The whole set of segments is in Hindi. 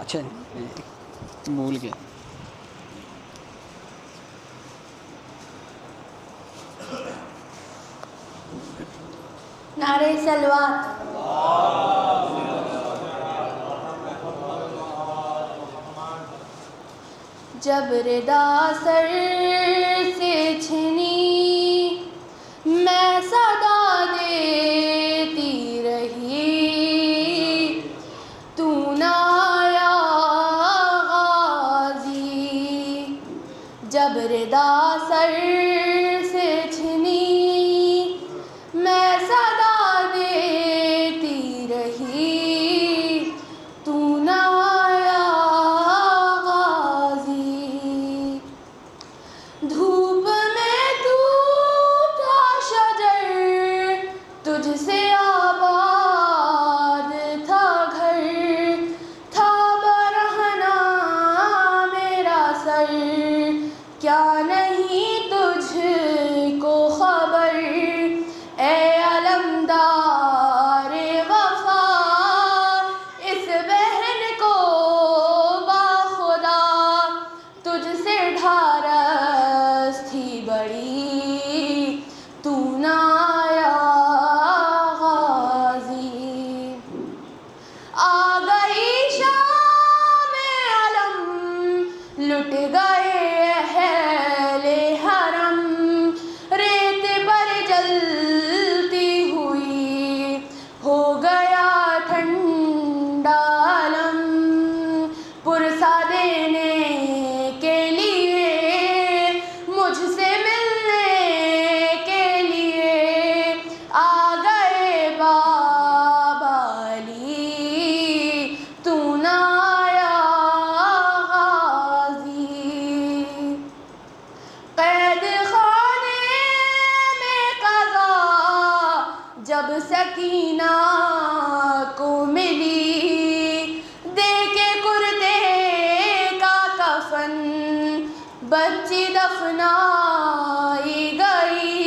अच्छा भूल गया नारे सलवात जब रिदा सर से छिनी मैं सदा देती रही तू ना आया गाजी जब रिदा सर से छिनी मैं सदा देती रही तू ना आया गाजी धूप में टूटा शजर तुझसे आबाद था घर था बरहना मेरा सर क्या नहीं तुझको खबर से ढारस थी बड़ी, तू ना आया गाजी। आ गई शाम अलम, लुट गए अहले हरम, रेत पर जलती हुई हो गया ठंडा अलम। पुरसा देने के लिए, मुझसे मिलने के लिए आ गए बाबा अली, तू ना आया गाजी। कैद खाने में क़ज़ा जब सकीना को मिली, दे के कुर्ते का कफन बच्ची दफनाई गई।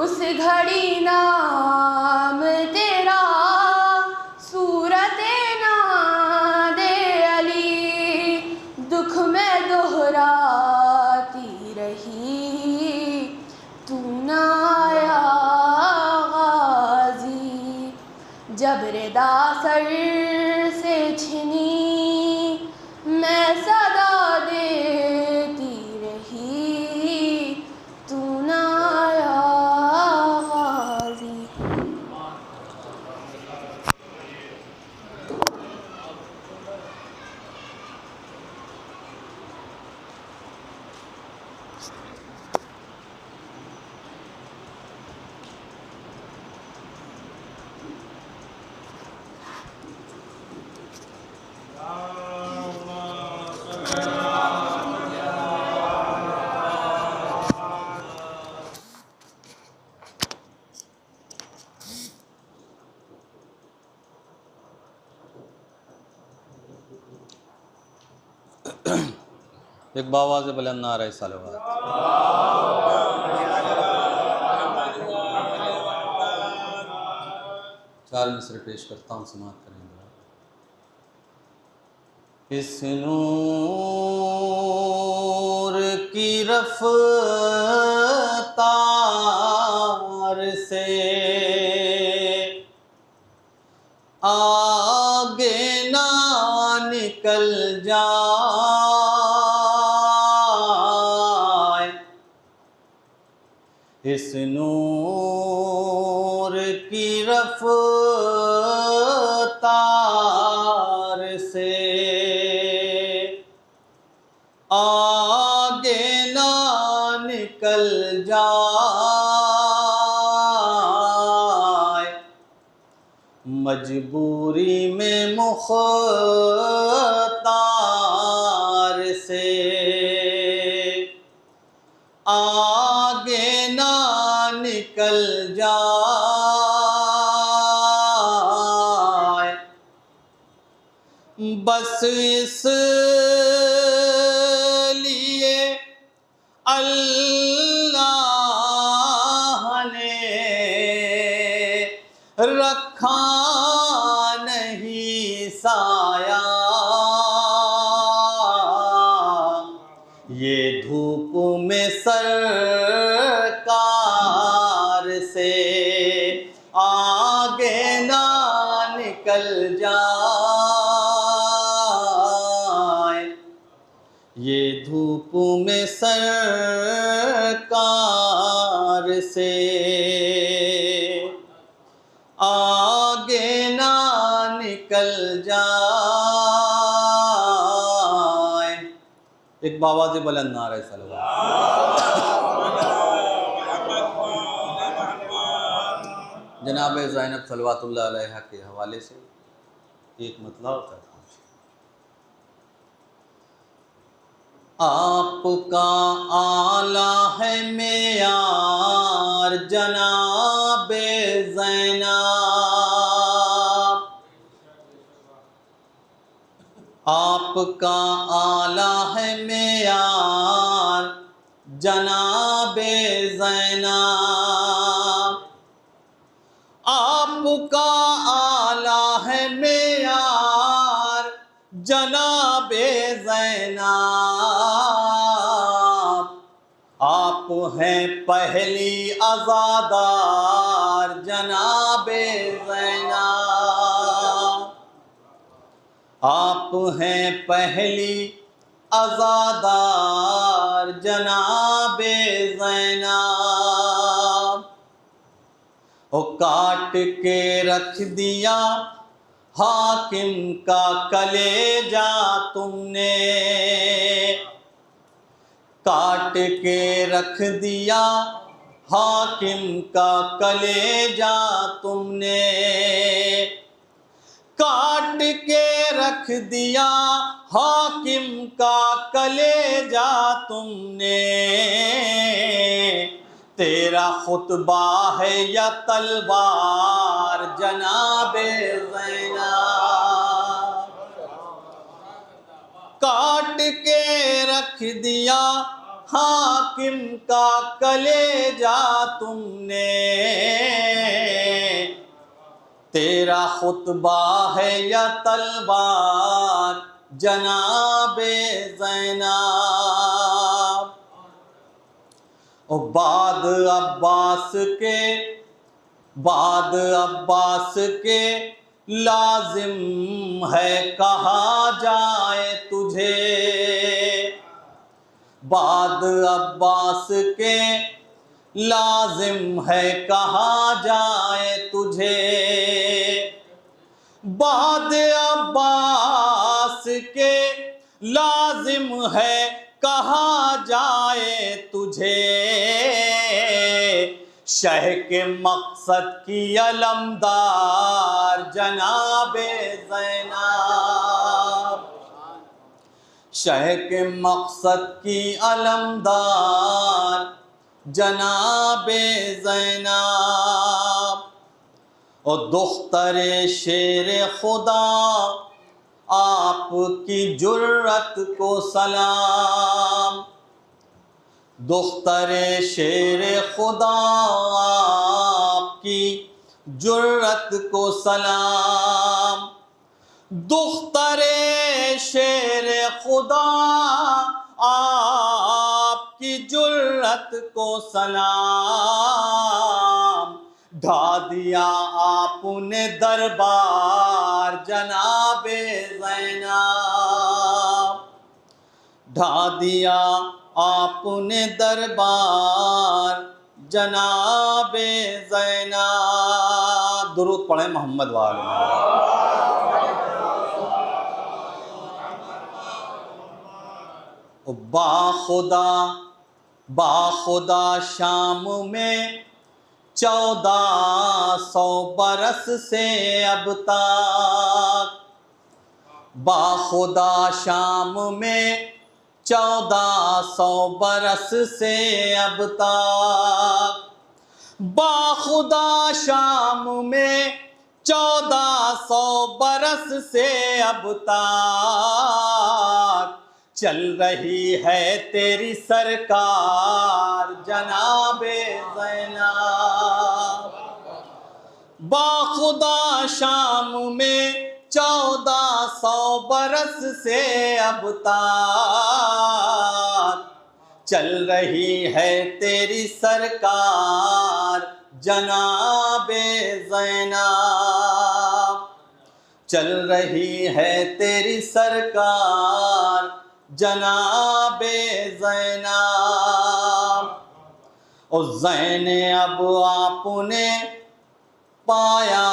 उस घड़ी नाम तेरा सूरत नादे अली, दुख में दोहराती रही, तू ना आया गाजी। जबरदा सर से छिनी मैं सदा देती रही, तू ना आया गाजी। एक बावाज़ बुलंद नारे सलवात। चार मिसरे पेश करता हूँ, समाप्त करेंगे। इस नूर की रफ्तार से आगे ना निकल जाए, इस नूर की रफ्तार से आगे ना निकल जाए, मजबूरी में मुख्तार से आगे ना निकल जाए। बस इस लिए अल्लाह ने रखा नहीं साया, ये धूप में सरकार से आगे ना निकल जाए, ये धूप में सरकार से आगे ना निकल जाए। एक बावाज़ बुलंद नारे सलवात। जनाब ज़ैनब सलवातुल्लाह अलैहा के हवाले से एक मतलब करता हूँ। आपका आला है मेयार जनाबे ज़ैनब, आपका आला है मेयार जनाबे ज़ैनब, आपका आला है मेयार जनाबे ज़ैनब, आप हैं पहली आज़ादार जनाबे ज़ैनब, आप हैं पहली आज़ादार जनाबे ज़ैनब। ओ काट के रख दिया हाकिम का कलेजा तुमने, काट के रख दिया हाकिम का कलेजा तुमने, काट के रख दिया हाकिम का कलेजा तुमने। तेरा खुतबा है या तलवार जनाबे ज़ैनब, काट के रख दिया हाकिम का कलेजा तुमने। तेरा खुतबा है या तलवार जनाबे ज़ैनब। ओ बाद अब्बास के लाजिम है कहा जाए तुझे, बाद अब्बास के लाजिम है कहा जाए तुझे, बाद अब्बास के लाजिम है कहा जाए तुझे। शह के मकसद की अलमदार जनाबे ज़ैनब, शह के मकसद की अलमदार जनाबे ज़ैनब। और दुख्तरे शेर खुदा आपकी जुर्रत को सलाम, दुख्तरे शेर खुदा आपकी जुर्रत को सलाम, दुख्तरे शेर खुदा आपकी जुर्रत को सलाम। ढा दिया आपने दरबार जनाबे ज़ैनब, ढा दिया आपने दरबार जनाबे ज़ैनब। दुरूद पढ़े मोहम्मद वाले। बाखुदा शाम में 1400 बरस से अब तक, बाखुदा शाम में 1400 बरस से अब तक, बाखुदा शाम में 1400 बरस से अब तक चल रही है तेरी सरकार जनाबे ज़ैनब। बाखुदा शाम में 1400 बरस से अब तक चल रही है तेरी सरकार जनाबे ज़ैनब, चल रही है तेरी सरकार जनाबे ज़ैनब। और ज़ैनब आपने पाया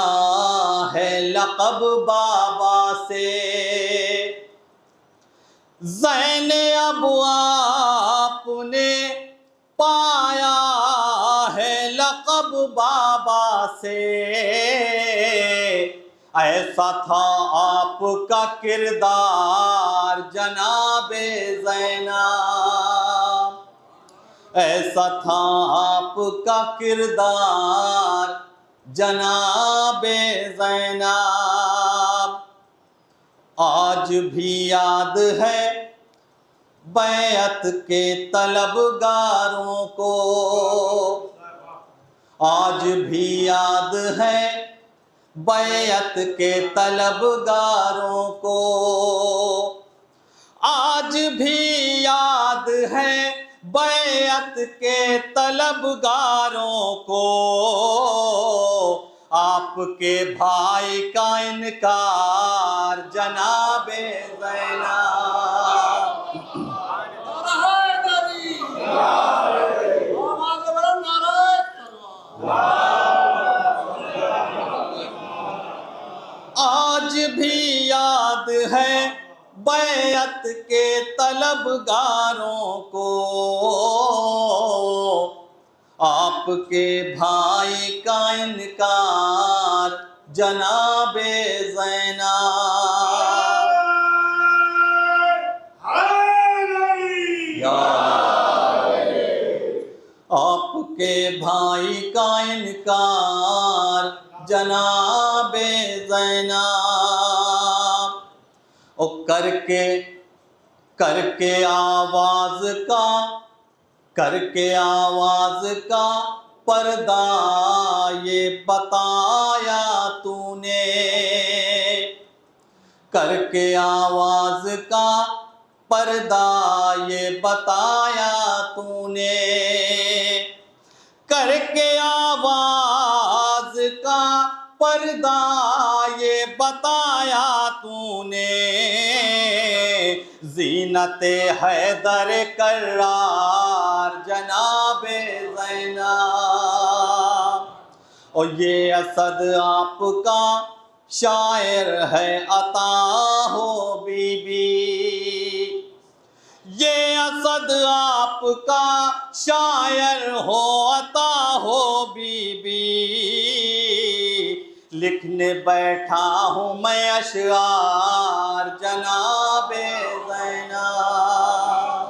है लक़ब बाबा से, ज़ैनब आपने पाया है लक़ब बाबा से। ऐसा था आपका किरदार जनाबे ज़ैनब, ऐसा था आपका किरदार जनाबे ज़ैनब। आज भी याद है बैअत के तलबगारों को, आज भी याद है बैअत के तलबगारों को, आज भी याद है बैअत के तलबगारों को, आपके भाई का इनकार जनाबे ज़ैनब। आज भी याद है बैअत के तलबगारों को, आपके भाई का इनकार जनाबे ज़ैनब। आपके भाई का इनकार जनाबे ज़ैनब। ओ करके आवाज का पर्दा ये बताया तूने, करके आवाज का पर्दा ये बताया तूने, करके आवाज का पर्दा ये बताया तूने, ज़ीनते हैदर कर्रार जनाबे ज़ैनब। और ये असद आपका शायर है अता हो बीबी, ये असद आपका शायर हो अता हो बीबी, लिखने बैठा हूँ मैं अशआर जनाबे ज़ैनब।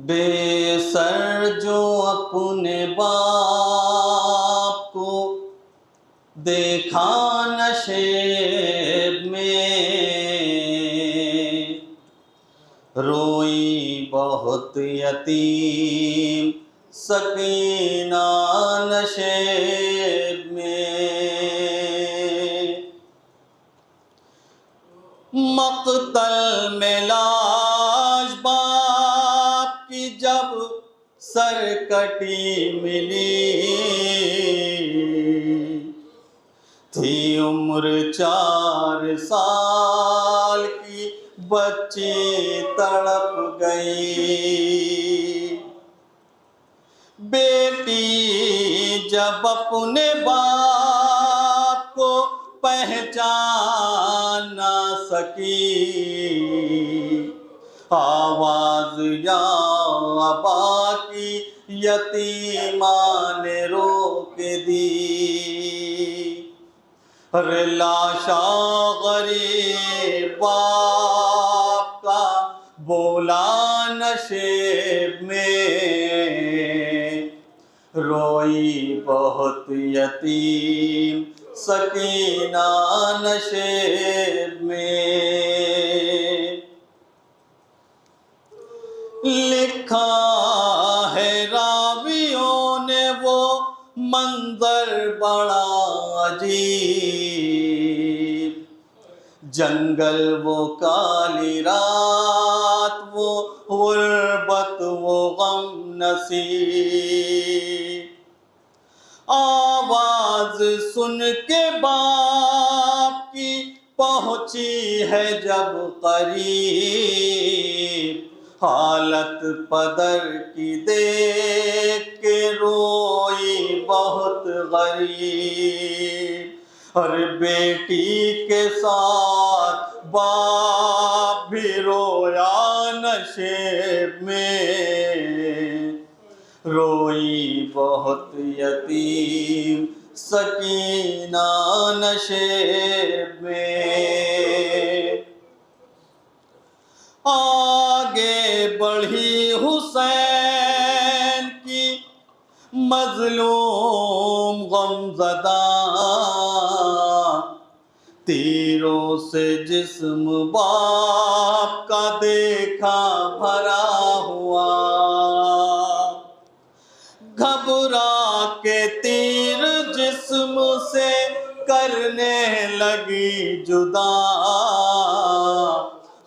बेसर जो अपने बाप को देखा नशेब में, रोई बहुत यतीम सकीना नशेब में। मक़तल में लाश बाप की जब सरकटी मिली, थी उम्र 4 साल की बच्ची तड़प गई। बेटी जब अपने बाप को पहचान ना सकी, आवाज या अबा की यतीमा ने रोक दी। अरे लाशा गरीब बाप का बोला नशेब में, रोई बहुत यतीम सकीना नशेब में। लिखा है रावियों ने वो मंजर बड़ा अजीब, जंगल वो काली रात वो गुर्बत वो गम नसीब। आवाज सुन के बाप की पहुंची है जब करीब, हालत पदर की देख के रोई बहुत गरीब। और बेटी के साथ बाप भी रोया नशे में, रोई बहुत यतीम सकीना नशे में। आगे बढ़ी हुसैन की मजलूम गमज़दा, तीरों से जिस्म बाप का देखा भरा हुआ। घबरा के तीर जिस्म से करने लगी जुदा,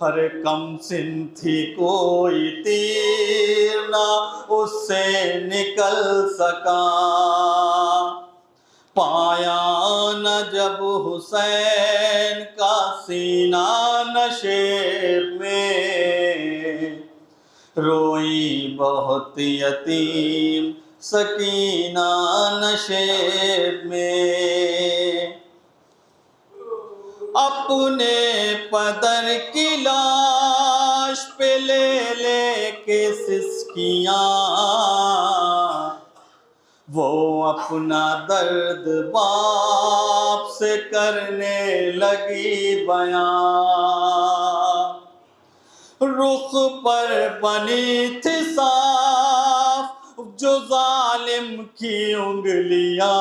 हर कम सिन थी कोई तीर ना उससे निकल सका। पाया न जब हुसैन का सीना नशे में, रोई बहुत यतीम सकीना नशे में। अपने पदर की लाश पे ले के सिसकियां, वो अपना दर्द बाप से करने लगी बयां। रुख पर बनी थी साफ जो जालिम की उंगलियां,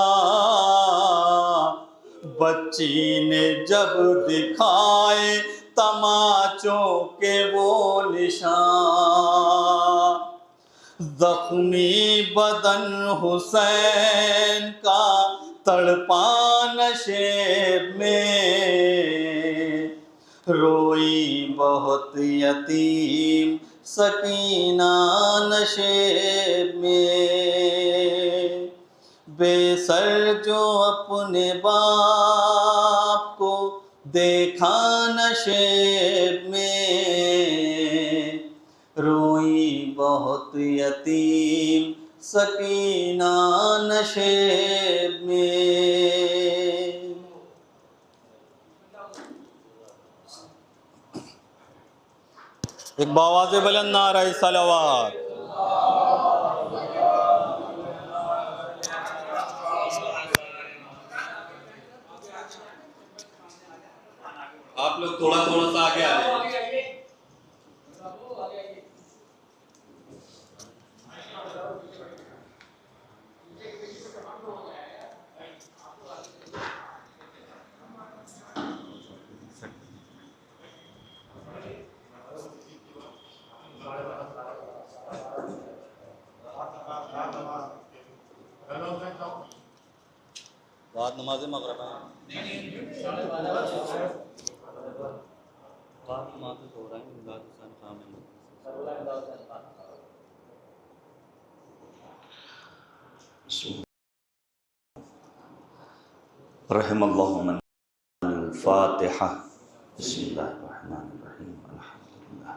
बच्ची ने जब दिखाए तमाचों के वो निशान। जख्मी बदन हुसैन का तड़पा नशे में, रोई बहुत यतीम सकीना नशे में। बेसर जो अपने बाप को देखा नशे में, रोई बहुत यतीम सकीना नशे में। एक बावाज़े बुलंद नारा सलावत। आप लोग थोड़ा थोड़ा सा आगे आ जाइए। बाद नमाज मगरिब है, बाद नमाज हो रहा है, बाद हुसैन काम है। रहमल्लाहु मन फातिहा। बिस्मिल्लाहिर्रहमानिर्रहीम। अल्हम्दुलिल्लाह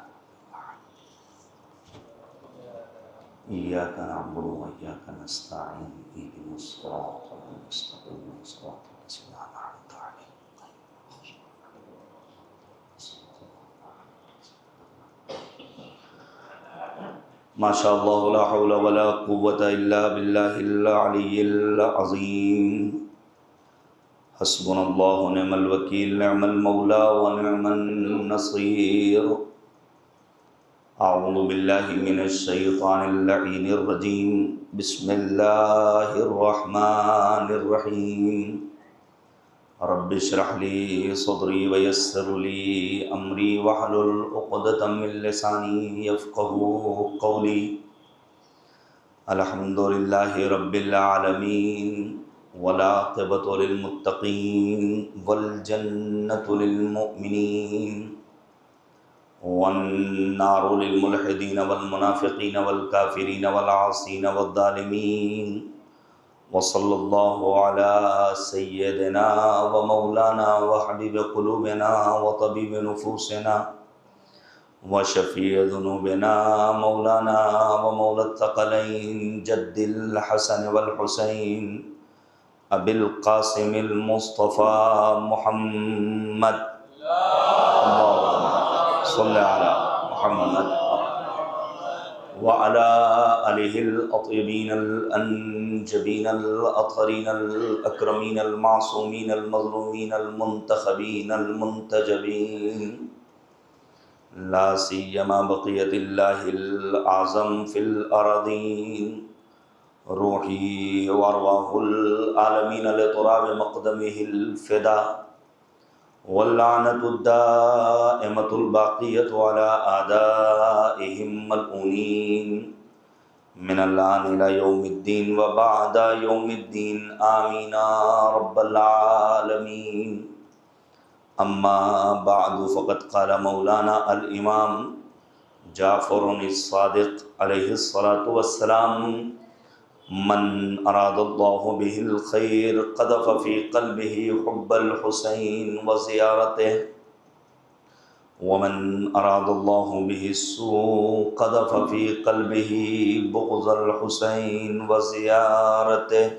इय्याका नअबुदु व इय्याका नस्तईन। इहदिनस सिरातल मुस्तक़ीम सिरातल लज़ीना अनअमता अलैहिम। माशाअल्लाह ला हौला वला कुव्वता इल्ला बिल्लाहिल अलिय्यिल अज़ीम। हस्बुनल्लाहु व निअमल वकील, निअमल मौला व निअमन नसीर। अऊज़ु बिल्लाहि मिनश शैतानिर लईनिर रजीम। बिस्मिल्लाहिर रहमानिर रहीम। रब्बि इश्रह ली सदरी व यस्सिर ली अमरी वहलुल उक़दतम मिन लिसानी यफ़क़हू क़ौली। अल्हम्दुलिल्लाहि रब्बिल आलमीन वल आक़िबतु लिल मुत्तक़ीन वल जन्नतु लिल मुमिनीन वन्नारु लिल मुल्हिदीन वल मुनाफ़िक़ीन वल काफ़िरीन वल आसीन वज़्ज़ालिमीन। वसल्लल्लाहु अला सय्यिदिना व मौलाना व हबीब क़ुलूबिना व तबीब नुफूसिना व शफ़ीअ ज़ुनूबिना मौलाना व मौला थक़लैन जद्दिल हसन वल हुसैन अबिल क़ासिमिल मुस्तफ़ा मुहम्मद सल्लि अला मुहम्मद व अला आलिहिल अत्यबीनल अनजबीनल अतहरीनल अकरमीनल मासूमीनल मज़लूमीनल मुंतखबीनल मुंतजबीन ला सियमा बक़ियतिल्लाहिल आज़म फिल अरदीन रूही व अरवाहुल आलमीन लितुराब मक़दमिहिल फ़िदा वल्लानतु दाइमतुल बाक़ियतु अला आदाइहिम मलऊनीन मिनल आन इला यौमिद्दीन व बअदा यौमिद्दीन आमीन रब्बल आलमीन। अम्मा बअदु फ़क़द क़ाल मौलाना अल इमाम जाफ़रुन सादिक़ अलैहिस्सलातु वस्सलाम मन अरादल्लाहु बिहिल खैर क़ज़फ़ फ़ी क़ल्बिही हुब्बल हुसैन व ज़ियारतिही व मन अरादल्लाहु बिहिस्सूअ क़ज़फ़ फ़ी क़ल्बिही बुग़्ज़ल हुसैन व ज़ियारतिही।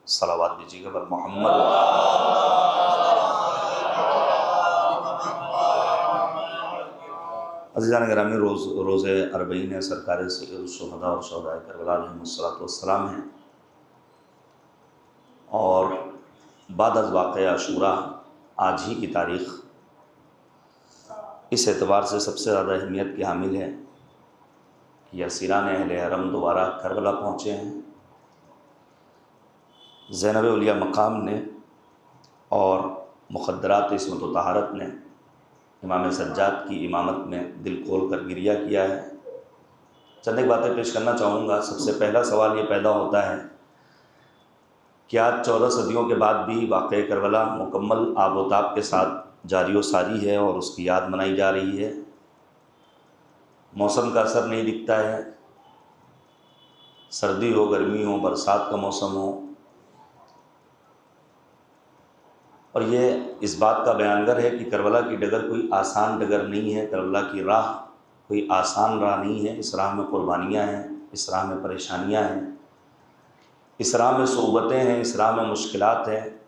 सलावत दीजिएगा बर मोहम्मद। अज़ीज़ान गिरामी, रोज़े अरबईन है, सरकार शुहदा और शहदाए करबला अलैहिमुस्सलाम हैं और बाद अज़ वाक़या आशूरा आज ही की तारीख़ इस एतबार से सबसे ज़्यादा अहमियत की हामिल है कि असीरान अहले हरम दोबारा करबला पहुँचे हैं। ज़ैनब औलिया मकाम ने और मुक़द्दरात इस्मत व तहारत ने इमाम सज्जाद की इमामत में दिल खोल कर गिरिया किया है। चंद एक बातें पेश करना चाहूँगा। सबसे पहला सवाल ये पैदा होता है कि आज 14 सदियों के बाद भी वाक़या करबला मुकम्मल आबोताब के साथ जारी व सारी है और उसकी याद मनाई जा रही है। मौसम का असर नहीं दिखता है, सर्दी हो, गर्मी हो, बरसात का मौसम हो, और ये इस बात का बयानगर है कि करबला की डगर कोई आसान डगर नहीं है, करबला की राह कोई आसान राह नहीं है। इस राह में कुर्बानियाँ हैं, इस राह में परेशानियाँ हैं, इस राह में सोबतें हैं, इस राह में मुश्किलात हैं।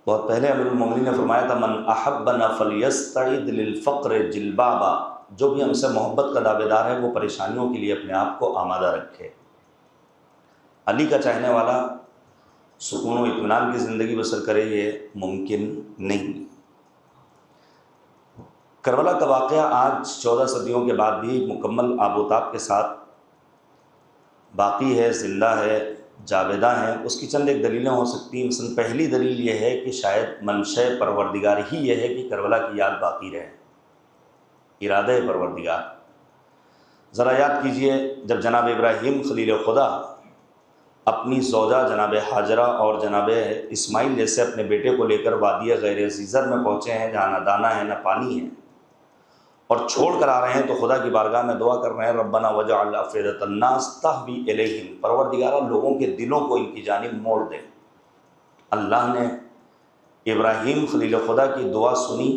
बहुत पहले अमीरुल मोमिनीन ने फरमाया था, मन अहब्बना फलयस्तइद लिल फ़क्र जिल्बाबा, जो भी हमसे मोहब्बत का दावेदार है वो परेशानियों के लिए अपने आप को आमादा रखे। अली का चाहने वाला सुकून व इत्मीनान की ज़िंदगी बसर करे, ये मुमकिन नहीं। करबला का वाक़या आज 14 सदियों के बाद भी मुकम्मल आबोताब के साथ बाकी है, ज़िंदा है, जावेदा है। उसकी चंद एक दलीलें हो सकती हैं। मसलन पहली दलील ये है कि शायद मंशा परवरदिगार ही ये है कि करबला की याद बाकी रहे, इरादा परवरदिगार। ज़रा याद कीजिए, जब जनाब इब्राहीम खलील खुदा अपनी ज़ौजा जनाब हाजरा और जनाब इस्माइल जैसे अपने बेटे को लेकर वादिया गैर ज़ीज़र में पहुँचे हैं, जहाँ ना दाना है ना पानी है, और छोड़ कर आ रहे हैं, तो खुदा की बारगाह में दुआ कर रहे हैं, रब्बना वजअल अफ़इदतन नास तहवी इलैहिम, परवरदिगारा लोगों के दिलों को इनकी जानिब मोड़ दे। अल्लाह ने इब्राहीम खलील खुदा की दुआ सुनी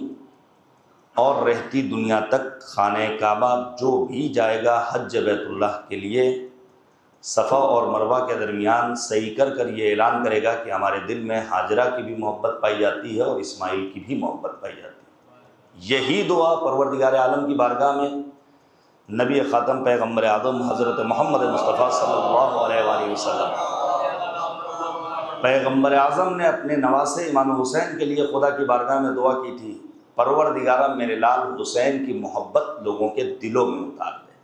और रहती दुनिया तक खाने काबा जो भी जाएगा हज बैतुल्लाह के लिए सफ़ा और मरवा के दरमियान सही कर ये ऐलान करेगा कि हमारे दिल में हाजरा की भी मोहब्बत पाई जाती है और इस्माइल की भी मोहब्बत पाई जाती है। यही दुआ परवरदिगार आलम की बारगाह में नबी ख़ातम पैगम्बर आदम हज़रत मोहम्मद मुस्तफ़ा सल्लल्लाहु अलैहि वसल्लम पैगम्बर आज़म ने अपने नवासे इमाम हुसैन के लिए खुदा की बारगाह में दुआ की थी, परवरदिगारा मेरे लाल हुसैन की मोहब्बत लोगों के दिलों में उतार दे।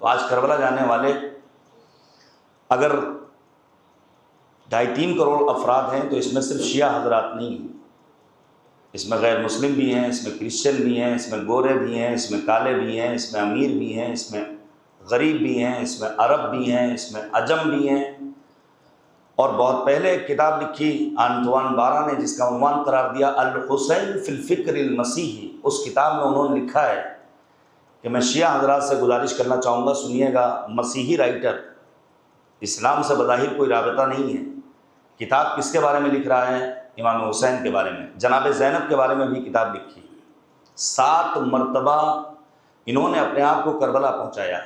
तो आज करबला जाने वाले अगर 2.5-3 करोड़ अफराद हैं, तो इसमें सिर्फ शिया हजरात नहीं हैं, इसमें गैर मुस्लिम भी हैं, इसमें क्रिश्चियन भी हैं, इसमें गोरे भी हैं, इसमें काले भी हैं, इसमें अमीर भी हैं, इसमें गरीब भी हैं, इसमें अरब भी हैं, इसमें अजम भी हैं। और बहुत पहले एक किताब लिखी आंतवान बारा ने, जिसका उन्वान करार दिया अल हुसैन फिल फ़िक्रिल मसीही। उस किताब में उन्होंने लिखा है कि मैं शिया हजरात से गुजारिश करना चाहूँगा, सुनिएगा, मसीही राइटर, इस्लाम से बज़ाहिर कोई राबता नहीं है, किताब किसके बारे में लिख रहा है? इमाम हुसैन के बारे में। जनाब ज़ैनब के बारे में भी किताब लिखी। 7 मरतबा इन्होंने अपने आप को करबला पहुँचाया,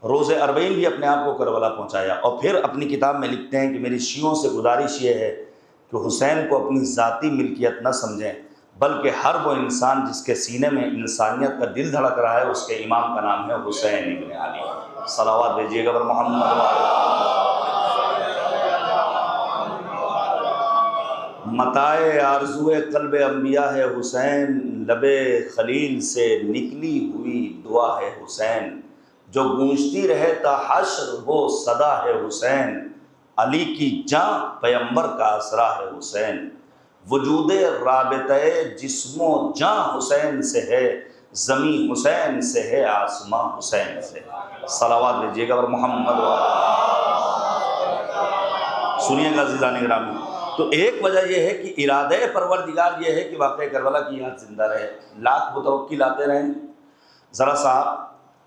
रोज़े अरबईन भी अपने आप को करबला पहुँचाया, और फिर अपनी किताब में लिखते हैं कि मेरी शियों से गुजारिश ये है कि हुसैन को अपनी ज़ाती मिल्कियत न समझें, बल्कि हर वो इंसान जिसके सीने में इंसानियत का दिल धड़क रहा है उसके इमाम का नाम है हुसैन इब्न अली। सलावत भेजिएगा पर मोहम्मद। मताए आरज़ुए क़ल्ब अंबिया है हुसैन, लबे खलील से निकली हुई दुआ है हुसैन, जो गूंजती रहे ता हश्र वो सदा है हुसैन, अली की जाँ पैगंबर का असरा है हुसैन, वजूदे राबिते जिस्मो जाँ हुसैन से है, ज़मी हुसैन से है आसमां हुसैन से। सलावत भेजिएगा और मोहम्मद। सुनिएगा ज़िलानी ग्रामी। तो एक वजह यह है कि इरादे परवरदिगार ये है कि वाक़ई करबला की याद जिंदा रहे। लाख मुतवक्की लाते रहें। ज़रा साहब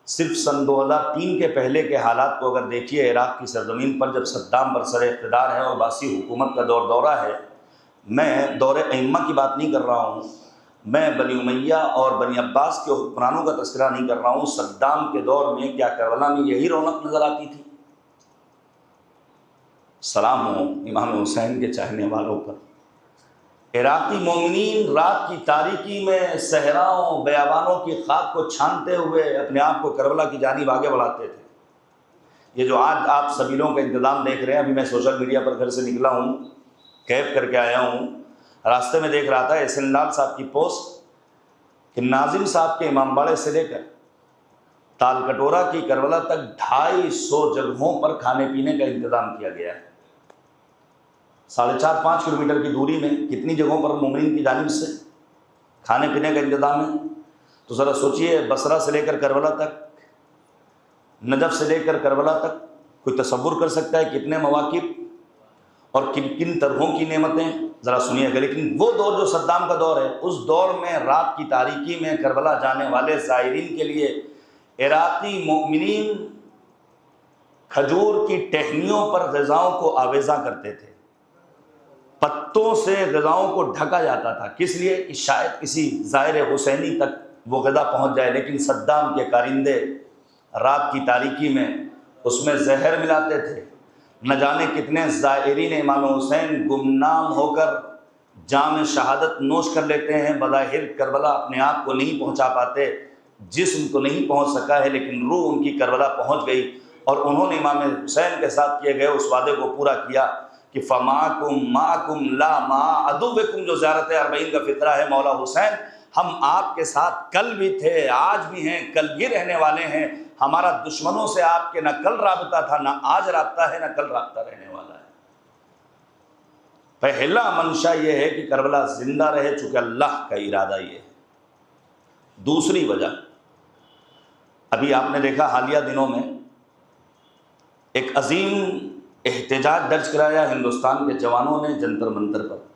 सिर्फ सन 2003 के पहले के हालात को अगर देखिए, इराक़ की सरजमीन पर जब सद्दाम बरसर इक़्तिदार है और बासी हुकूमत का दौरा है, मैं दौरे अइम्मा की बात नहीं कर रहा हूँ, मैं बनी उमैया और बनी अब्बास के हुक्मरानों का तज़किरा नहीं कर रहा हूँ। सद्दाम के दौर में क्या करबला में यही रौनक नज़र आती थी? सलाम हो इमाम हुसैन के चाहने वालों पर। इराक़ी मोमिनीन रात की तारीकी में सहराओं बयाबानों की खाक को छानते हुए अपने आप को करबला की जानिब आगे बढ़ाते थे। ये जो आज आप सबीलों का इंतज़ाम देख रहे हैं, अभी मैं सोशल मीडिया पर घर से निकला हूँ, कैब करके आया हूँ, रास्ते में देख रहा था एहसन लाल साहब की पोस्ट कि नाजिम साहब के इमामबाड़े से लेकर तालकटोरा की करबला तक 250 जगहों पर खाने पीने का इंतज़ाम किया गया है। 4.5-5 किलोमीटर की दूरी में कितनी जगहों पर मोमिनीन की जानिब से खाने पीने का इंतज़ाम है। तो ज़रा सोचिए, बसरा से लेकर करबला तक, नजफ़ से लेकर करबला तक, कोई तसव्वुर कर सकता है कितने मवाक़िब और किन किन तरहों की नेमतें? ज़रा सुनिएगा। लेकिन वो दौर जो सद्दाम का दौर है, उस दौर में रात की तारीकी में करबला जाने वाले ज़ायरीन के लिए इराक़ी मोमिनीन खजूर की टहनियों पर ग़िज़ाओं को आवेज़ा करते थे। पत्तों से ग़िज़ाओं को ढका जाता था। किस लिए? कि शायद किसी ज़ाहिर हुसैनी तक वो ग़िज़ा पहुँच जाए। लेकिन सद्दाम के कारिंदे रात की तारीकी में उसमें जहर मिलाते थे। न जाने कितने ज़ायरीन इमाम हुसैन गुमनाम होकर जाम शहादत नोश कर लेते हैं। बज़ाहिर करबला अपने आप को नहीं पहुँचा पाते, जिस्म तो नहीं पहुँच सका है, लेकिन रूह उनकी करबला पहुँच गई और उन्होंने इमाम हुसैन के साथ किए गए उस वादे को पूरा किया कि फ़माकुम माकुम ला मा अदुव्वकुम, जो ज़ियारत अर्बईन का फ़ितरा है मौला हुसैन, हम आपके साथ कल भी थे, आज भी हैं, कल भी रहने वाले हैं। हमारा दुश्मनों से आपके न कल राबता था, न आज राबता है, न कल राबता रहने वाला है। पहला मंशा ये है कि करबला जिंदा रहे, चूँकि अल्लाह का इरादा ये है। दूसरी वजह, अभी आपने देखा हालिया दिनों में एक अजीम एहतजाज दर्ज कराया हिंदुस्तान के जवानों ने जंतर मंतर पर।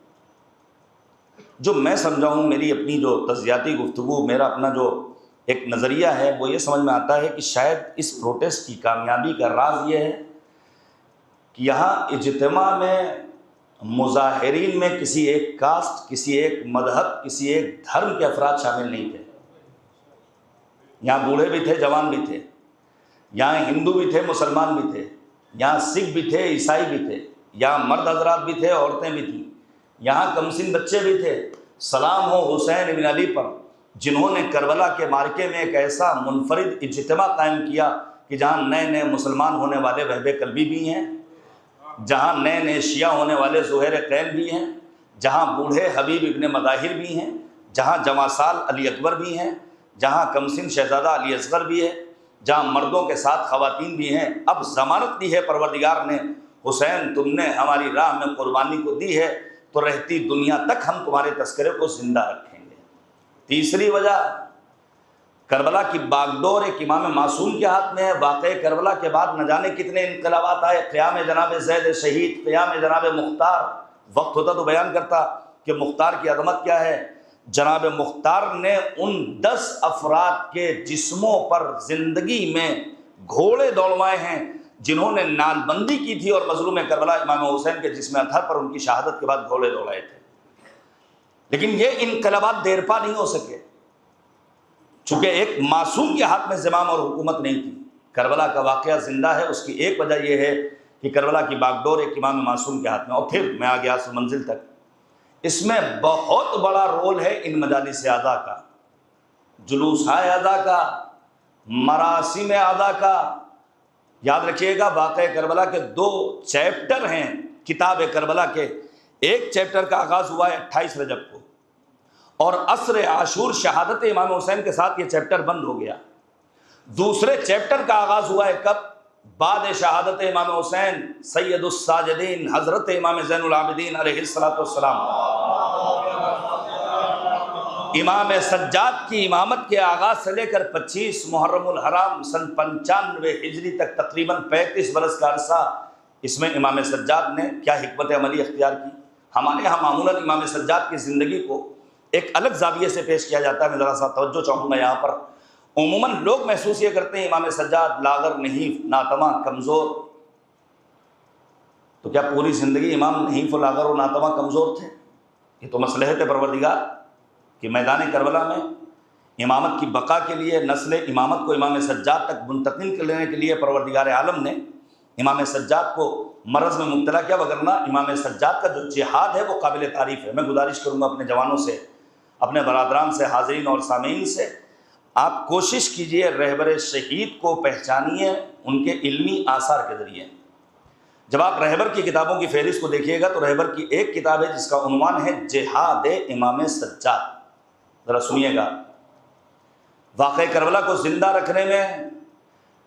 जो मैं समझा हूँ, मेरी अपनी जो तज़ियाती गुफ्तगू, मेरा अपना जो एक नज़रिया है, वो ये समझ में आता है कि शायद इस प्रोटेस्ट की कामयाबी का राज ये है कि यहाँ इज्तिमा में मुज़ाहिरीन में किसी एक कास्ट, किसी एक मजहब, किसी एक धर्म के अफराद शामिल नहीं थे। यहाँ बूढ़े भी थे, जवान भी थे, यहाँ हिंदू भी थे, मुसलमान भी थे, यहाँ सिख भी थे, ईसाई भी थे, यहाँ मर्द हजरात भी थे, औरतें भी थीं, यहाँ कमसिन बच्चे भी थे। सलाम हो हुसैन इब्न अली पर, जिन्होंने करबला के मार्के में एक ऐसा मुनफरिद इज्तिमा कायम किया कि जहाँ नए नए मुसलमान होने वाले वहबे कल्बी भी हैं, जहाँ नए नए शिया होने वाले ज़ुहैर कैन भी हैं, जहाँ बूढ़े हबीब इब्न मज़ाहिर भी हैं, जहाँ जमासाल अली अकबर भी हैं, जहाँ कमसिन शहज़ादा अली असगर भी है, जहाँ मर्दों के साथ ख़वातीन भी हैं। अब ज़मानत दी है परवरदिगार ने, हुसैन तुमने हमारी राह में कुर्बानी को दी है, तो रहती दुनिया तक हम तुम्हारे तस्करे को ज़िंदा रखेंगे। तीसरी वजह, करबला की बागडोर एक इमाम मासूम के हाथ में है। वाक़े करबला के बाद न जाने कितने इनकलाबात आए। क़याम जनाब ज़ैद शहीद, क़याम जनाब मुख्तार, वक्त होता तो बयान करता कि मुख्तार की अज़मत क्या है। जनाब मुख्तार ने उन 10 अफराद के जिस्मों पर ज़िंदगी में घोड़े दौड़वाए हैं जिन्होंने नालबंदी की थी और मज़लूम करबला इमाम हुसैन के जिस्म अतहर पर उनकी शहादत के बाद घोड़े दौड़ाए थे। लेकिन ये इनकलाबात देरपा नहीं हो सके, चूँकि एक मासूम के हाथ में ज़िमाम और हुकूमत नहीं थी। करबला का वाक़या ज़िंदा है, उसकी एक वजह यह है कि करबला की बागडोर एक इमाम मासूम के हाथ में। और फिर मैं आ गया असल मंजिल तक। इसमें बहुत बड़ा रोल है इन मजालिस अज़ा का, जुलूस अज़ा का, मरासिम अज़ा का। याद रखिएगा, वाक़या करबला के 2 चैप्टर हैं किताब करबला के। एक चैप्टर का आगाज़ हुआ है 28 रजब को, और असर आशूर शहादत इमाम हुसैन के साथ ये चैप्टर बंद हो गया। दूसरे चैप्टर का आगाज़ हुआ है कब? बाद शहादत इमाम हुसैन सैयदुस साजिदीन हज़रत इमाम ज़ैनुल आबिदीन अलैहिस्सलातु वस्सलाम, इमाम सज्जाद की इमामत के आगाज़ से लेकर 25 मुहर्रमुल हराम सन 95 हिजरी तक तकरीबन 35 बरस का अरसा इसमें इमाम सज्जाद ने क्या हिकमत अमली अख्तियार की। हमारे यहाँ मामूलन इमाम सज्जाद की ज़िंदगी को एक अलग जाविये से पेश किया जाता है। मैं ज़रा सा तवज्जो चाहूँगा यहाँ पर। उमूमन लोग महसूस ये करते हैं इमाम सज्जाद लागर, नहीफ, नातमा, कमज़ोर। तो क्या पूरी ज़िंदगी इमाम नहीफ और लागर और नातमा कमज़ोर थे? ये तो मसलहत परवरदिगार कि मैदान करबला में इमामत की बका के लिए, नस्ल इमामत को इमाम सज्जाद तक मुंतकिल करने के लिए परवरदिगार आलम ने इमाम सज्जाद को मरज़ में मुब्तला किया। वगरना इमाम सज्जाद का जो जिहाद है वो काबिल तारीफ़ है। मैं गुजारिश करूँगा अपने जवानों से, अपने बरादरान से, हाज़रीन और सामीन से, आप कोशिश कीजिए रहबर शहीद को पहचानिए उनके इल्मी आसार के ज़रिए। जब आप रहबर की किताबों की फहरिस्त को देखिएगा तो रहबर की एक किताब है जिसका उन्वान है जिहाद इमाम सज्जाद। ज़रा सुनिएगा, वाक़या करबला को ज़िंदा रखने में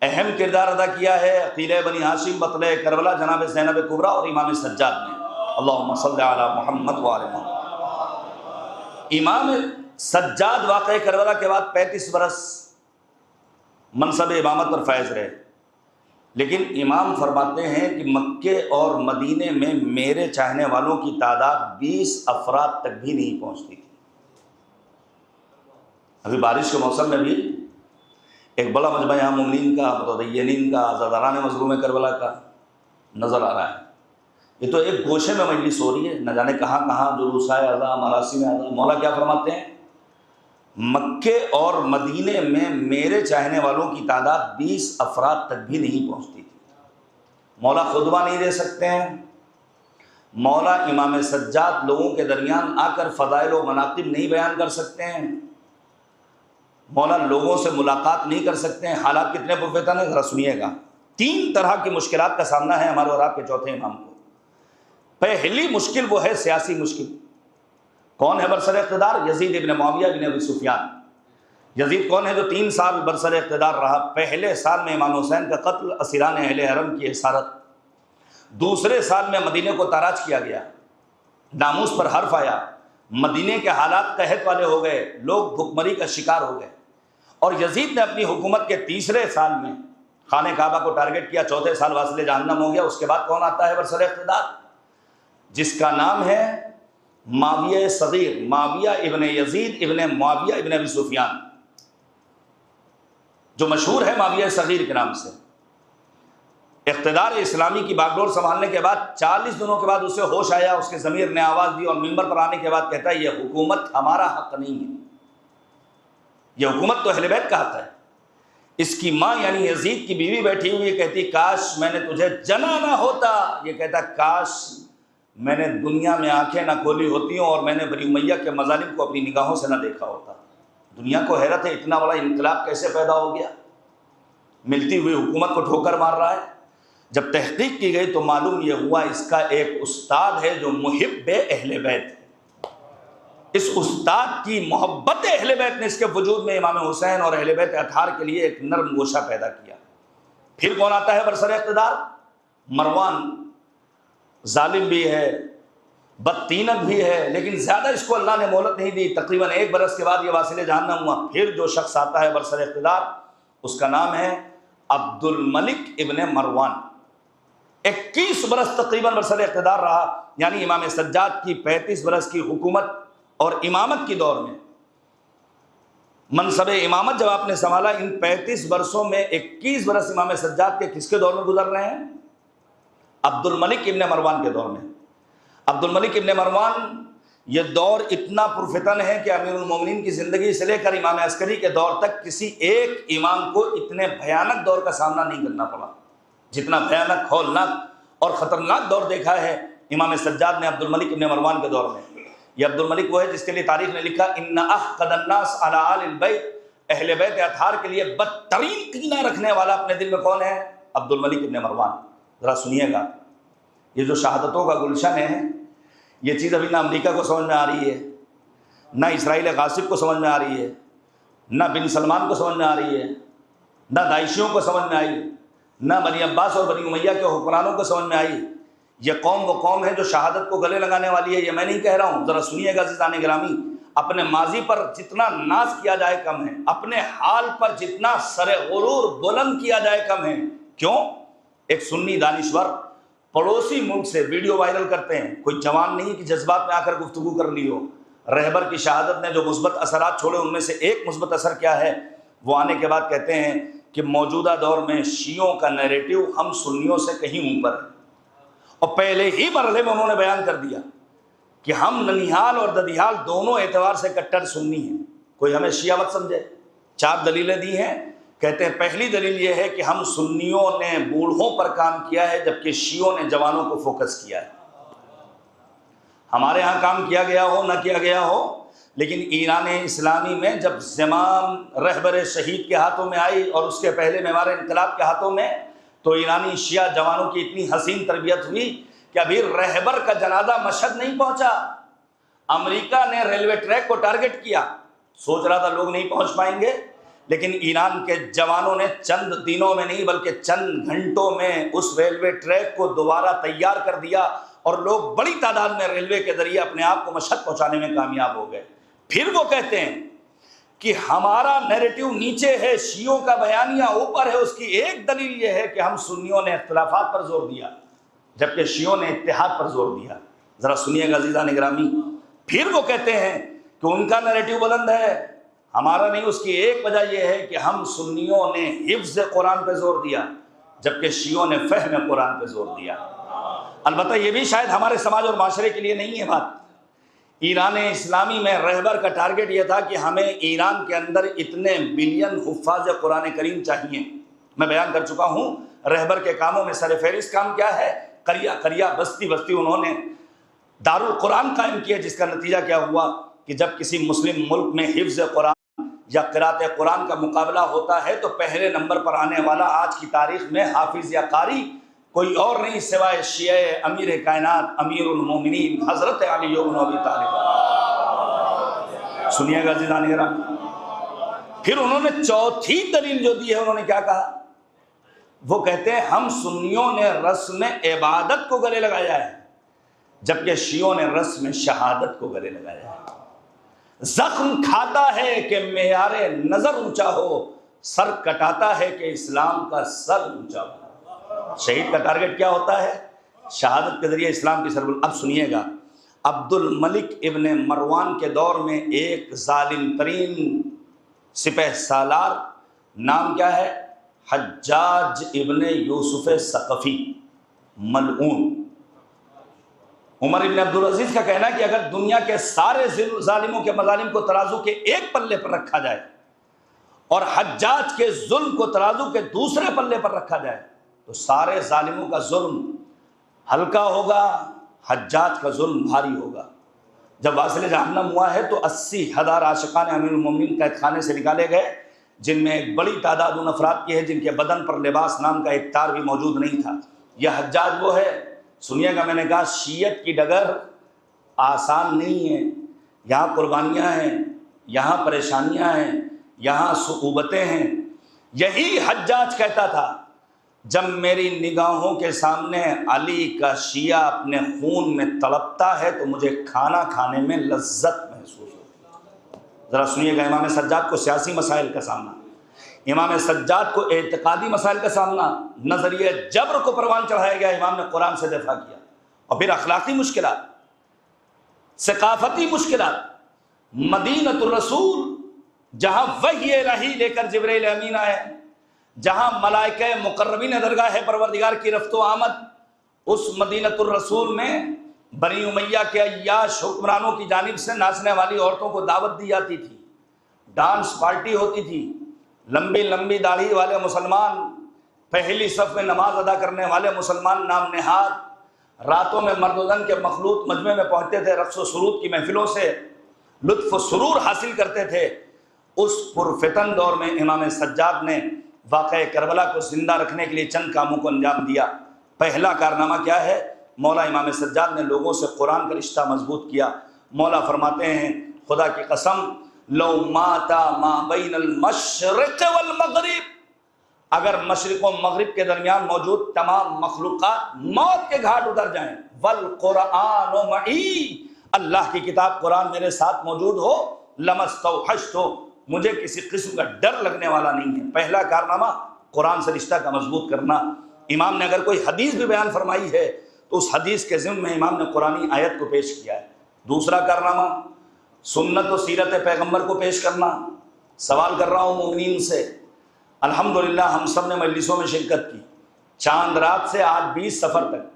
अहम किरदार अदा किया है अक़ील बनी हाशिम बतले करबला जनाब ज़ैनब कुबरा और इमाम सज्जाद ने। अल्लाहुम्मा सल्लि अला मुहम्मद व आले मुहम्मद। इमाम सज्जाद वाक़या करबला के बाद 35 बरस मनसब इमामत पर फैज़ रहे, लेकिन इमाम फरमाते हैं कि मक्के और मदीने में मेरे चाहने वालों की तादाद 20 अफराद तक भी नहीं पहुँचती थी। अभी बारिश के मौसम में भी एक बड़ा मजमा यहाँ मुमिनीन का, मुतदय्यनीन का, ज़ादारान मज़लूम करबला का नज़र आ रहा है। ये तो एक गोशे में मजलिस हो रही है, न जाने कहाँ कहाँ जुलूस-ए अज़ा, मरासिम अज़ा। मौला क्या फरमाते हैं? मक्के और मदीने में मेरे चाहने वालों की तादाद 20 अफराद तक भी नहीं पहुँचती थी। मौला खुतबा नहीं दे सकते हैं, मौला इमाम सज्जाद लोगों के दरमियान आकर फ़ज़ाइल व मनाक़िब नहीं बयान कर सकते हैं, मौला लोगों से मुलाकात नहीं कर सकते हैं। हालात कितने पुरफ़ितन है, ज़रा सुनिएगा। 3 तरह की मुश्किलात का सामना है हमारे और आपके चौथे इमाम को। पहली मुश्किल वो है सियासी मुश्किल। कौन है बरसर इक़्तिदार? यज़ीद इब्न मुआविया इब्न अबी सुफ़ियान। यज़ीद कौन है जो 3 साल बरसर इक़्तिदार रहा? पहले साल में इमाम हुसैन का कत्ल, असीरान अहले हरम की इसारत। दूसरे साल में मदीने को ताराज किया गया, नामूस पर हर्फ आया, मदीने के हालात कहत वाले हो गए, लोग भुखमरी का शिकार हो गए। और यज़ीद ने अपनी हुकूमत के तीसरे साल में खाने काबा को टारगेट किया, चौथे साल वासिले जहन्नम हो गया। उसके बाद कौन आता है बरसर इक़्तिदार? जिसका नाम है माविया सगीर, माविया इब्न यज़ीद इब्न मुआविया इब्न अबी सुफ़ियान, जो मशहूर है माविया सगीर के नाम से। इक़्तिदार इस्लामी की बागडोर संभालने के बाद 40 दिनों के बाद उसे होश आया, उसके ज़मीर ने आवाज़ दी और मिंबर पर आने के बाद कहता है, यह हुकूमत हमारा हक़ नहीं है, यह हुकूमत तो अहले बैत का हक़ है। इसकी माँ यानी यज़ीद की बीवी बैठी हुई कहती, काश मैंने तुझे जना ना होता। ये कहता, काश मैंने दुनिया में आंखें ना खोली होती और मैंने बनी उमैया के मज़ालिम को अपनी निगाहों से ना देखा होता। दुनिया को हैरत है, इतना बड़ा इनकलाब कैसे पैदा हो गया, मिलती हुई हुकूमत को ठोकर मार रहा है। जब तहकीक की गई तो मालूम यह हुआ इसका एक उस्ताद है जो मुहिब्बे अहले बैत है। इस उस्ताद की मोहब्बत अहले बैत ने इसके वजूद में इमाम हुसैन और अहले बैत अतहार के लिए एक नर्म गोशा पैदा किया। फिर कौन आता है बरसर इक़्तिदार? मरवान। जालिम भी है, बदतीनक भी है, लेकिन ज़्यादा इसको अल्लाह ने मोहलत नहीं दी। तकरीबन 1 बरस के बाद ये वासिले जहन्नम हुआ। फिर जो शख्स आता है बरसर इक़्तिदार, उसका नाम है अब्दुल मलिक इब्न मरवान। 21 बरस तकरीबन बरसर इक़्तिदार रहा, यानी इमाम सज्जाद की 35 बरस की हुकूमत और इमामत की दौर में मनसब इमामत जब आपने संभाला, इन 35 बरसों में 21 बरस इमाम सज्जाद के किसके दौर में गुजर रहे हैं? अब्दुल मलिक इब्न मरवान के दौर में। अब्दुल मलिक इब्न मरवान, ये दौर इतना पुरफितन है कि अमीरुल मोमिनीन की ज़िंदगी से लेकर इमाम अस्करी के दौर तक किसी एक इमाम को इतने भयानक दौर का सामना नहीं करना पड़ा जितना भयानक, हौलनाक और ख़तरनाक दौर देखा है इमाम सज्जाद ने अब्दुल मलिक इब्न मरवान के दौर में। ये अब्दुल मलिक वो है जिसके लिए तारीख ने लिखा इन्ना अहक़दन्नास अला आलिल बैत, अहले बैत अतहार के लिए बदतरीन कीना रखने वाला अपने दिल में कौन है? अब्दुल मलिक इब्न मरवान। जरा सुनिएगा, ये जो शहादतों का गुलशन है, ये चीज़ अभी ना अमेरिका को समझ में आ रही है, ना इसराइल गासिब को समझ में आ रही है, ना बिन सलमान को समझ में आ रही है, ना दाइशियों को समझ में आई, ना बनी अब्बास और बनी उमैया के हुक्मरानों को समझ में आई। ये कौम वो कौम है जो शहादत को गले लगाने वाली है, ये मैं नहीं कह रहा हूँ। ज़रा सुनिएगा अज़ीज़ान गिरामी, अपने माजी पर जितना नाज किया जाए कम है, अपने हाल पर जितना सरे गुरूर बुलंद किया जाए कम है। क्यों? एक सुन्नी दानिश्वर पड़ोसी मुल्क से वीडियो वायरल करते हैं, कोई जवान नहीं कि जज्बात में आकर गुफ्तगू कर ली हो। रहबर की शहादत ने जो मुस्बत असरात छोड़े, उनमें से एक मुस्बत असर क्या है? वो आने के बाद कहते हैं कि मौजूदा दौर में शियों का नैरेटिव हम सुन्नियों से कहीं ऊपर है, और पहले ही मरहले में उन्होंने बयान कर दिया कि हम ननिहाल और ददिहाल दोनों एतबार से कट्टर सुन्नी हैं, कोई हमें शिया मत समझे। 4 दलीलें दी हैं। कहते हैं पहली दलील ये है कि हम सुन्नियों ने बूढ़ों पर काम किया है, जबकि शियों ने जवानों को फोकस किया है। हमारे यहाँ काम किया गया हो ना किया गया हो, लेकिन ईरान इस्लामी में जब ज़माम रहबर शहीद के हाथों में आई और उसके पहले मेवार इनकलाब के हाथों में, तो ईरानी शिया जवानों की इतनी हसीन तरबियत हुई कि अभी रहबर का जनाजा मशहद नहीं पहुंचा। अमेरिका ने रेलवे ट्रैक को टारगेट किया, सोच रहा था लोग नहीं पहुंच पाएंगे, लेकिन ईरान के जवानों ने चंद दिनों में नहीं बल्कि चंद घंटों में उस रेलवे ट्रैक को दोबारा तैयार कर दिया, और लोग बड़ी तादाद में रेलवे के जरिए अपने आप को मशहद पहुंचाने में कामयाब हो गए। फिर वो कहते हैं कि हमारा नैरेटिव नीचे है, शियों का बयानिया ऊपर है। उसकी एक दलील यह है कि हम सुन्नियों ने इख्तिलाफात पर जोर दिया, जबकि शियों ने इत्तेहाद पर जोर दिया। जरा सुनिएगा अज़ीज़ान गिरामी, फिर वो कहते हैं कि उनका नैरेटिव बुलंद है, हमारा नहीं। उसकी एक वजह यह है कि हम सुन्नियों ने हिफ्ज़ कुरान पे जोर दिया, जबकि शियों ने फ़हम कुरान पे जोर दिया। अलबत्ता ये भी शायद हमारे समाज और माशरे के लिए नहीं है बात। ईरान इस्लामी में रहबर का टारगेट यह था कि हमें ईरान के अंदर इतने बिलियन हुफ़ाज़ कुरान करीम चाहिए। मैं बयान कर चुका हूँ रहबर के कामों में सरफहरिस्त काम क्या है। करिया करिया बस्ती बस्ती उन्होंने दारुल कुरान कायम किया, जिसका नतीजा क्या हुआ कि जब किसी मुस्लिम मुल्क में हिफ्ज़ कुरान या क़िराअत कुरान का मुकाबला होता है तो पहले नंबर पर आने वाला आज की तारीख में हाफिज़ या कारी कोई और नहीं सिवाय शिया अमीर कायनात अमीरुल मोमिनीन हज़रत अली इब्न अबी तालिब। सुनिएगा अज़ीज़ान गिरामी, फिर उन्होंने चौथी दलील जो दी है, उन्होंने क्या कहा? वो कहते हैं हम सुन्नियों ने रस्म इबादत को गले लगाया है, जबकि शियों ने रस्म शहादत को गले लगाया है। जख्म खाता है कि मेयारे नजर ऊंचा हो, सर कटाता है कि इस्लाम का सर ऊंचा हो। शहीद का टारगेट क्या होता है? शहादत के जरिए इस्लाम की सरबुल। अब सुनिएगा, अब्दुल मलिक इब्न मरवान के दौर में एक जालिम तरीन सिपह सालार, नाम क्या है? हज्जाज इब्न यूसुफ सकफी मलऊन। उमर इब्न अब्दुल अजीज का कहना है कि अगर दुनिया के सारे जालिमों के मजालिम को तराजू के एक पल्ले पर रखा जाए और हज्जाज के जुल्म को तराजू के दूसरे पल्ले पर रखा जाए तो सारे जालिमों का जुल्म हल्का होगा, हज्जाज का जुल्म भारी होगा। जब वासिल जहन्नम हुआ है तो 80,000 आशिकान अमीरुल मोमिनीन कैदखाने से निकाले गए, जिनमें एक बड़ी तादाद उन अफराद की है जिनके बदन पर लिबास नाम का एक तार भी मौजूद नहीं था। यह हज्जाज वो है। सुनिएगा, मैंने कहा शीयत की डगर आसान नहीं है, यहाँ कुर्बानियाँ हैं, यहाँ परेशानियाँ हैं, यहाँ सुकूबतें हैं। यही हज्जाज कहता था, जब मेरी निगाहों के सामने अली का शिया अपने खून में तड़पता है तो मुझे खाना खाने में लज्जत महसूस होती है। ज़रा सुनिएगा, इमाम सज्जाद को सियासी मसाइल का सामना, इमाम सज्जाद को एतकादी मसाइल का सामना, नजरिए जबर को परवान चढ़ाया गया, इमाम ने कुरान से दिफा किया। और फिर अखलाकी मुश्किलात, सकाफती मुश्किलात, मदीनतुर रसूल जहाँ वही इलाही लेकर जिब्रील अमीन आए, जहाँ मलाइका मुकर्रबीन दरगाह परवरदिगार की रफ्तो आमद, उस मदीनतुर रसूल में बनी उमैया के अय्याश हुक्मरानों की जानिब से नाचने वाली औरतों को दावत दी जाती थी, डांस पार्टी होती थी। लंबी लंबी दाढ़ी वाले मुसलमान, पहली सफ में नमाज अदा करने वाले मुसलमान नाम नेहाद, रातों में मर्दोदन के मखलूत मजमे में पहुंचते थे, रक्स व सुरूद की महफिलों से लुत्फ व सुरूर हासिल करते थे। उस पुरफितन दौर में इमाम सज्जाद ने वाक़या करबला को जिंदा रखने के लिए चंद कामों को अंजाम दिया। पहला कारनामा क्या है? मौला इमाम सज्जाद ने लोगों से कुरान का रिश्ता मजबूत किया। मौला फरमाते हैं, खुदा की कसम, लो माता मा बैनल मशरिक़ वल मग़रिब, अगर मशरिक़ व मग़रिब के दरमियान मौजूद तमाम मखलूक़ात मौत के घाट उतर जाएं, वल कुरान मई, अल्लाह की किताब कुरान मेरे साथ मौजूद हो, लमस्तौहश्तु, मुझे किसी किस्म का डर लगने वाला नहीं है। पहला कारनामा कुरान से रिश्ता का मजबूत करना। इमाम ने अगर कोई हदीस भी बयान फरमाई है तो उस हदीस के ज़िम्मे में इमाम ने कुरानी आयत को पेश किया है। दूसरा कारनामा सुन्नत व सीरत पैगम्बर को पेश करना। सवाल कर रहा हूँ मोमिनीन से, अल्हम्दुलिल्लाह हम सब ने मजलिसों में शिरकत की, चांद रात से आज 20 सफ़र तक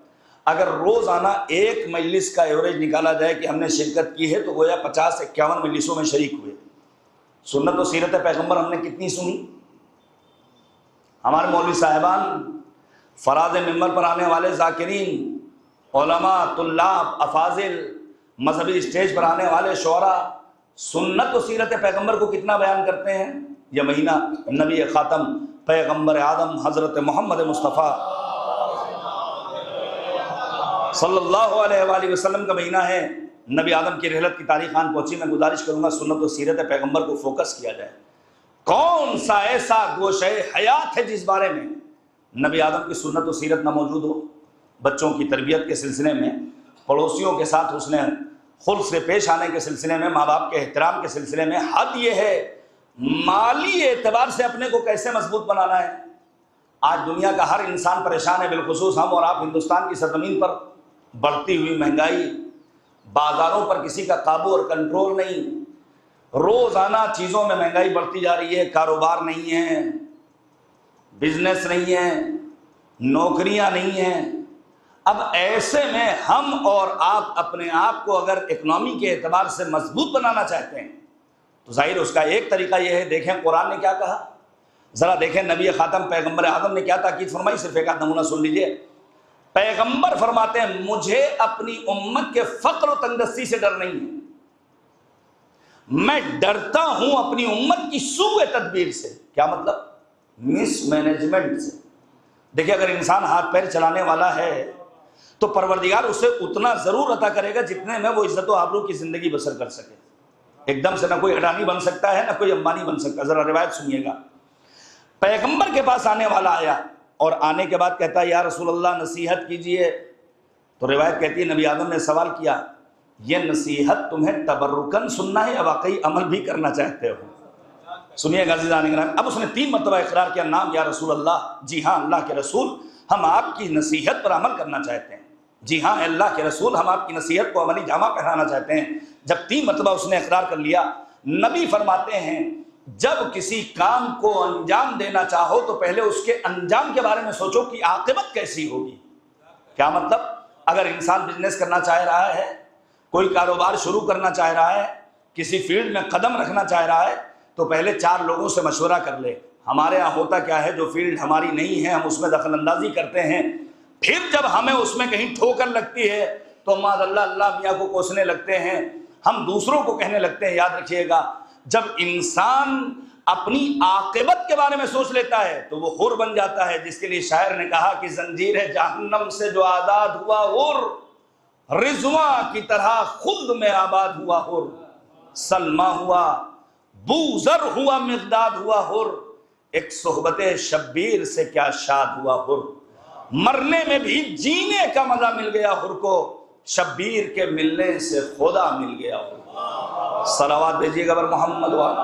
अगर रोज़ाना एक मजलिस का एवरेज निकाला जाए कि हमने शिरकत की है तो गोया 50 से 51 मजलिसों में शरीक हुए। सुन्नत व सीरत पैगम्बर हमने कितनी सुनी? हमारे मौलवी साहिबान, फराज मिंबर पर आने वाले ज़ाकिरीन, उलमा, तुल्लाब, अफाजिल, मजहबी स्टेज पर आने वाले शोरा सुन्नत व सीरत पैगम्बर को कितना बयान करते हैं? यह महीना नबी ख़ातम पैगम्बर आदम हज़रत मोहम्मद मुस्तफ़ा सल्लल्लाहु अलैहि वसल्लम का महीना है। नबी आदम की रहलत की तारीख़ आन पहुंची। मैं गुजारिश करूंगा सुन्नत व सीरत पैगम्बर को फोकस किया जाए। कौन सा ऐसा गोशे हयात है जिस बारे में नबी आदम की सुन्नत व सीरत ना मौजूद हो? बच्चों की तरबियत के सिलसिले में, पड़ोसियों के साथ उसने खुल्क से पेश आने के सिलसिले में, माँ बाप के एहतराम के सिलसिले में। हद ये है माली एतबार से अपने को कैसे मजबूत बनाना है। आज दुनिया का हर इंसान परेशान है, बिलखुसूस हम और आप। हिंदुस्तान की सरजमीन पर बढ़ती हुई महंगाई, बाजारों पर किसी का काबू और कंट्रोल नहीं, रोजाना चीज़ों में महंगाई बढ़ती जा रही है। कारोबार नहीं है, बिजनेस नहीं है, नौकरियां नहीं हैं। अब ऐसे में हम और आप अपने आप को अगर इकनॉमी के एतबार से मजबूत बनाना चाहते हैं तो जाहिर उसका एक तरीका यह है, देखें कुरान ने क्या कहा, ज़रा देखें नबी ख़ातम पैगम्बर आदम ने क्या ताकीद फरमाई। सिर्फ एक नमूना सुन लीजिए। पैगम्बर फरमाते हैं, मुझे अपनी उम्मत के फ़क्र और तंगदस्ती से डर नहीं है, मैं डरता हूं अपनी उम्मत की सूए तदबीर से। क्या मतलब? मिसमैनेजमेंट से। देखिए, अगर इंसान हाथ पैर चलाने वाला है तो परवरदिगार उसे उतना जरूर अता करेगा जितने में वो इज्जत और आबरू की जिंदगी बसर कर सके। एकदम से ना कोई अडानी बन सकता है, ना कोई अंबानी बन सकता है। जरा रिवायत सुनिएगा। पैगंबर के पास आने वाला आया और आने के बाद कहता है, या रसूल अल्लाह नसीहत कीजिए। तो रिवायत कहती है, नबी आदम ने सवाल किया, ये नसीहत तुम्हें तबर्रुकन सुनना है या वाकई अमल भी करना चाहते हो? सुनिएगा अज़ीज़ान किराम। अब उसने 3 मरतबा इकरार किया, नाम या रसूल अल्लाह, जी हाँ अल्लाह के रसूल, हम आपकी नसीहत पर अमल करना चाहते हैं। जी हाँ अल्लाह के रसूल, हम आपकी नसीहत को अमली जामा पहनाना चाहते हैं। जब 3 मरतबा उसने इकरार कर लिया, नबी फरमाते हैं, जब किसी काम को अंजाम देना चाहो तो पहले उसके अंजाम के बारे में सोचो कि आक़िबत कैसी होगी। क्या मतलब? अगर इंसान बिजनेस करना चाह रहा है, कोई कारोबार शुरू करना चाह रहा है, किसी फील्ड में कदम रखना चाह रहा है, तो पहले 4 लोगों से मशवरा कर ले। हमारे यहाँ होता क्या है, जो फील्ड हमारी नहीं है हम उसमें दखल अंदाजी करते हैं, फिर जब हमें उसमें कहीं ठोकर लगती है तो माज़अल्लाह अल्लाह मियाँ को कोसने लगते हैं, हम दूसरों को कहने लगते हैं। याद रखिएगा, जब इंसान अपनी आक़िबत के बारे में सोच लेता है तो वो हुर बन जाता है, जिसके लिए शायर ने कहा कि जंजीर है जहन्नम से जो आज़ाद हुआ हुर, रिज़वा की तरह खुद में आबाद हुआ हुर, सलमा हुआ, बूज़र हुआ, मिक़दाद हुआ हुर, एक सोहबते शब्बीर से क्या शाद हुआ हुर, मरने में भी जीने का मजा मिल गया हुर को, शब्बीर के मिलने से खुदा मिल गया हुर। सलावत भेजिएगा बर मोहम्मद वाला।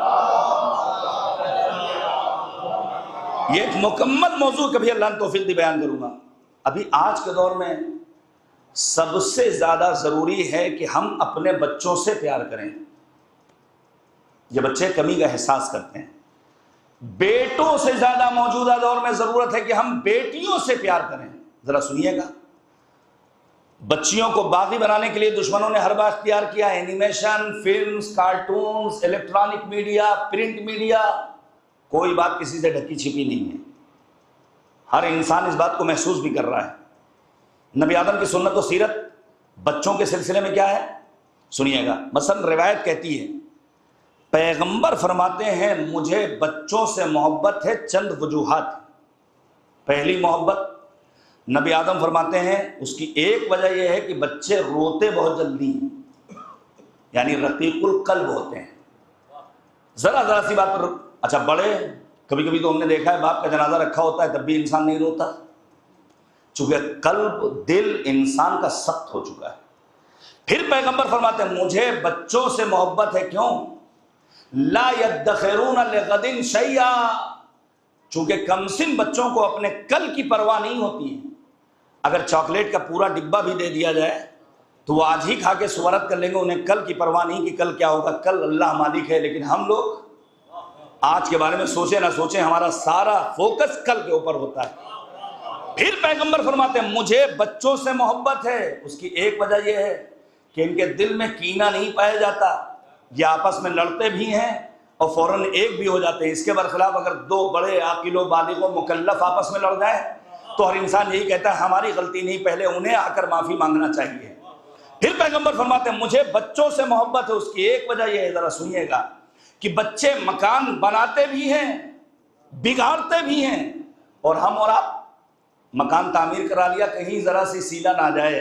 ये एक मुकम्मल मौजू कभी अल्लाह ने तौफीक दी बयान करूंगा। अभी आज के दौर में सबसे ज्यादा जरूरी है कि हम अपने बच्चों से प्यार करें। ये बच्चे कमी का एहसास करते हैं। बेटों से ज्यादा मौजूदा दौर में जरूरत है कि हम बेटियों से प्यार करें। जरा सुनिएगा, बच्चियों को बागी बनाने के लिए दुश्मनों ने हर बार इख्तियार किया। Animation, films, cartoons, electronic media, print media, कोई बात किसी से ढकी छिपी नहीं है। हर इंसान इस बात को महसूस भी कर रहा है। नबी आदम की सुन्नत और सीरत बच्चों के सिलसिले में क्या है, सुनिएगा। मसलन रिवायत कहती है, पैगंबर फरमाते हैं मुझे बच्चों से मोहब्बत है चंद वजूहात। पहली मोहब्बत, नबी आदम फरमाते हैं उसकी एक वजह यह है कि बच्चे रोते बहुत जल्दी हैं, यानी रकीकुल कल्ब होते हैं। जरा जरा सी बात पर, अच्छा बड़े, कभी कभी तो हमने देखा है बाप का जनाजा रखा होता है तब भी इंसान नहीं रोता, चूंकि कल्ब दिल इंसान का सख्त हो चुका है। फिर पैगंबर फरमाते हैं मुझे बच्चों से मोहब्बत है, क्यों? ला यद्दखिरून लिगदिन शैया, चूंकि कमसिन बच्चों को अपने कल की परवाह नहीं होती है। अगर चॉकलेट का पूरा डिब्बा भी दे दिया जाए तो वो आज ही खा के सुवरत कर लेंगे, उन्हें कल की परवाह नहीं कि कल क्या होगा, कल अल्लाह मालिक है। लेकिन हम लोग आज के बारे में सोचे ना सोचे, हमारा सारा फोकस कल के ऊपर होता है। फिर पैगंबर फरमाते हैं मुझे बच्चों से मोहब्बत है, उसकी एक वजह यह है कि इनके दिल में कीना नहीं पाया जाता, ये आपस में लड़ते भी हैं और फौरन एक भी हो जाते हैं। इसके बरखिलाफ अगर दो बड़े आकिलो बालिगो मुकल्लफ आपस में लड़ जाए तो हर इंसान यही कहता है हमारी गलती नहीं, पहले उन्हें आकर माफी मांगना चाहिए। फिर पैगंबर फरमाते हैं मुझे बच्चों से मोहब्बत है, उसकी एक वजह यह है, जरा सुनिएगा, कि बच्चे मकान बनाते भी हैं बिगाड़ते भी हैं, और हम और आप मकान तामीर करा लिया, कहीं जरा सी सीला ना जाए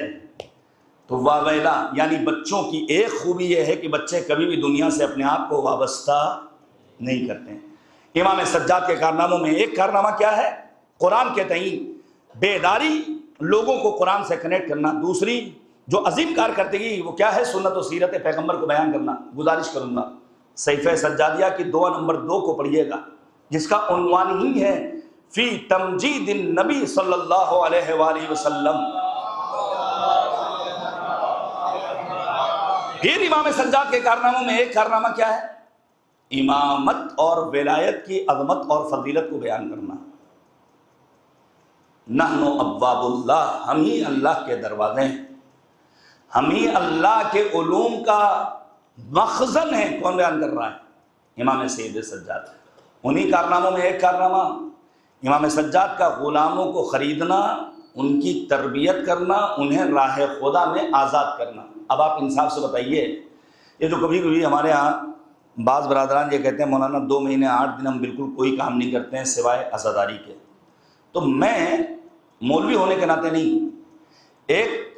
तो वावेला। यानी बच्चों की एक खूबी यह है कि बच्चे कभी भी दुनिया से अपने आप को वाबस्ता नहीं करते। इमाम सज्जाद के कारनामों में एक कारनामा क्या है, कुरान के तई बेदारी, लोगों को कुरान से कनेक्ट करना। दूसरी जो अजीम कारकर्दगी वो क्या है, सुन्नत और सीरत पैगंबर को बयान करना। गुजारिश करूंगा सहीफे सज्जादिया की दुआ नंबर 2 को पढ़िएगा, जिसका उन्वान ही है फी तमजीदिन नबी सल्लल्लाहु अलैहि वसल्लम। फिर इमाम सज्जाद के कारनामों में एक कारनामा क्या है, इमामत और विलायत की अज़मत और फजीलत को बयान करना। नहनु अब्वाबुल्लाह, हम ही अल्लाह के दरवाजे हैं, हम ही अल्लाह के उलूम का मखज़न है। कौन बयान कर रहा है, इमाम सैयद सज्जाद। उन्हीं कारनामों में एक कारनामा इमाम सज्जाद का गुलामों को ख़रीदना, उनकी तरबियत करना, उन्हें राह खुदा में आज़ाद करना। अब आप इंसाफ से बताइए, ये जो कभी कभी हमारे यहाँ बाज़ बरादरान ये कहते हैं मौलाना 2 महीने 8 दिन हम बिल्कुल कोई काम नहीं करते हैं सिवाय अज़ादारी के, तो मैं मौलवी होने के नाते नहीं, एक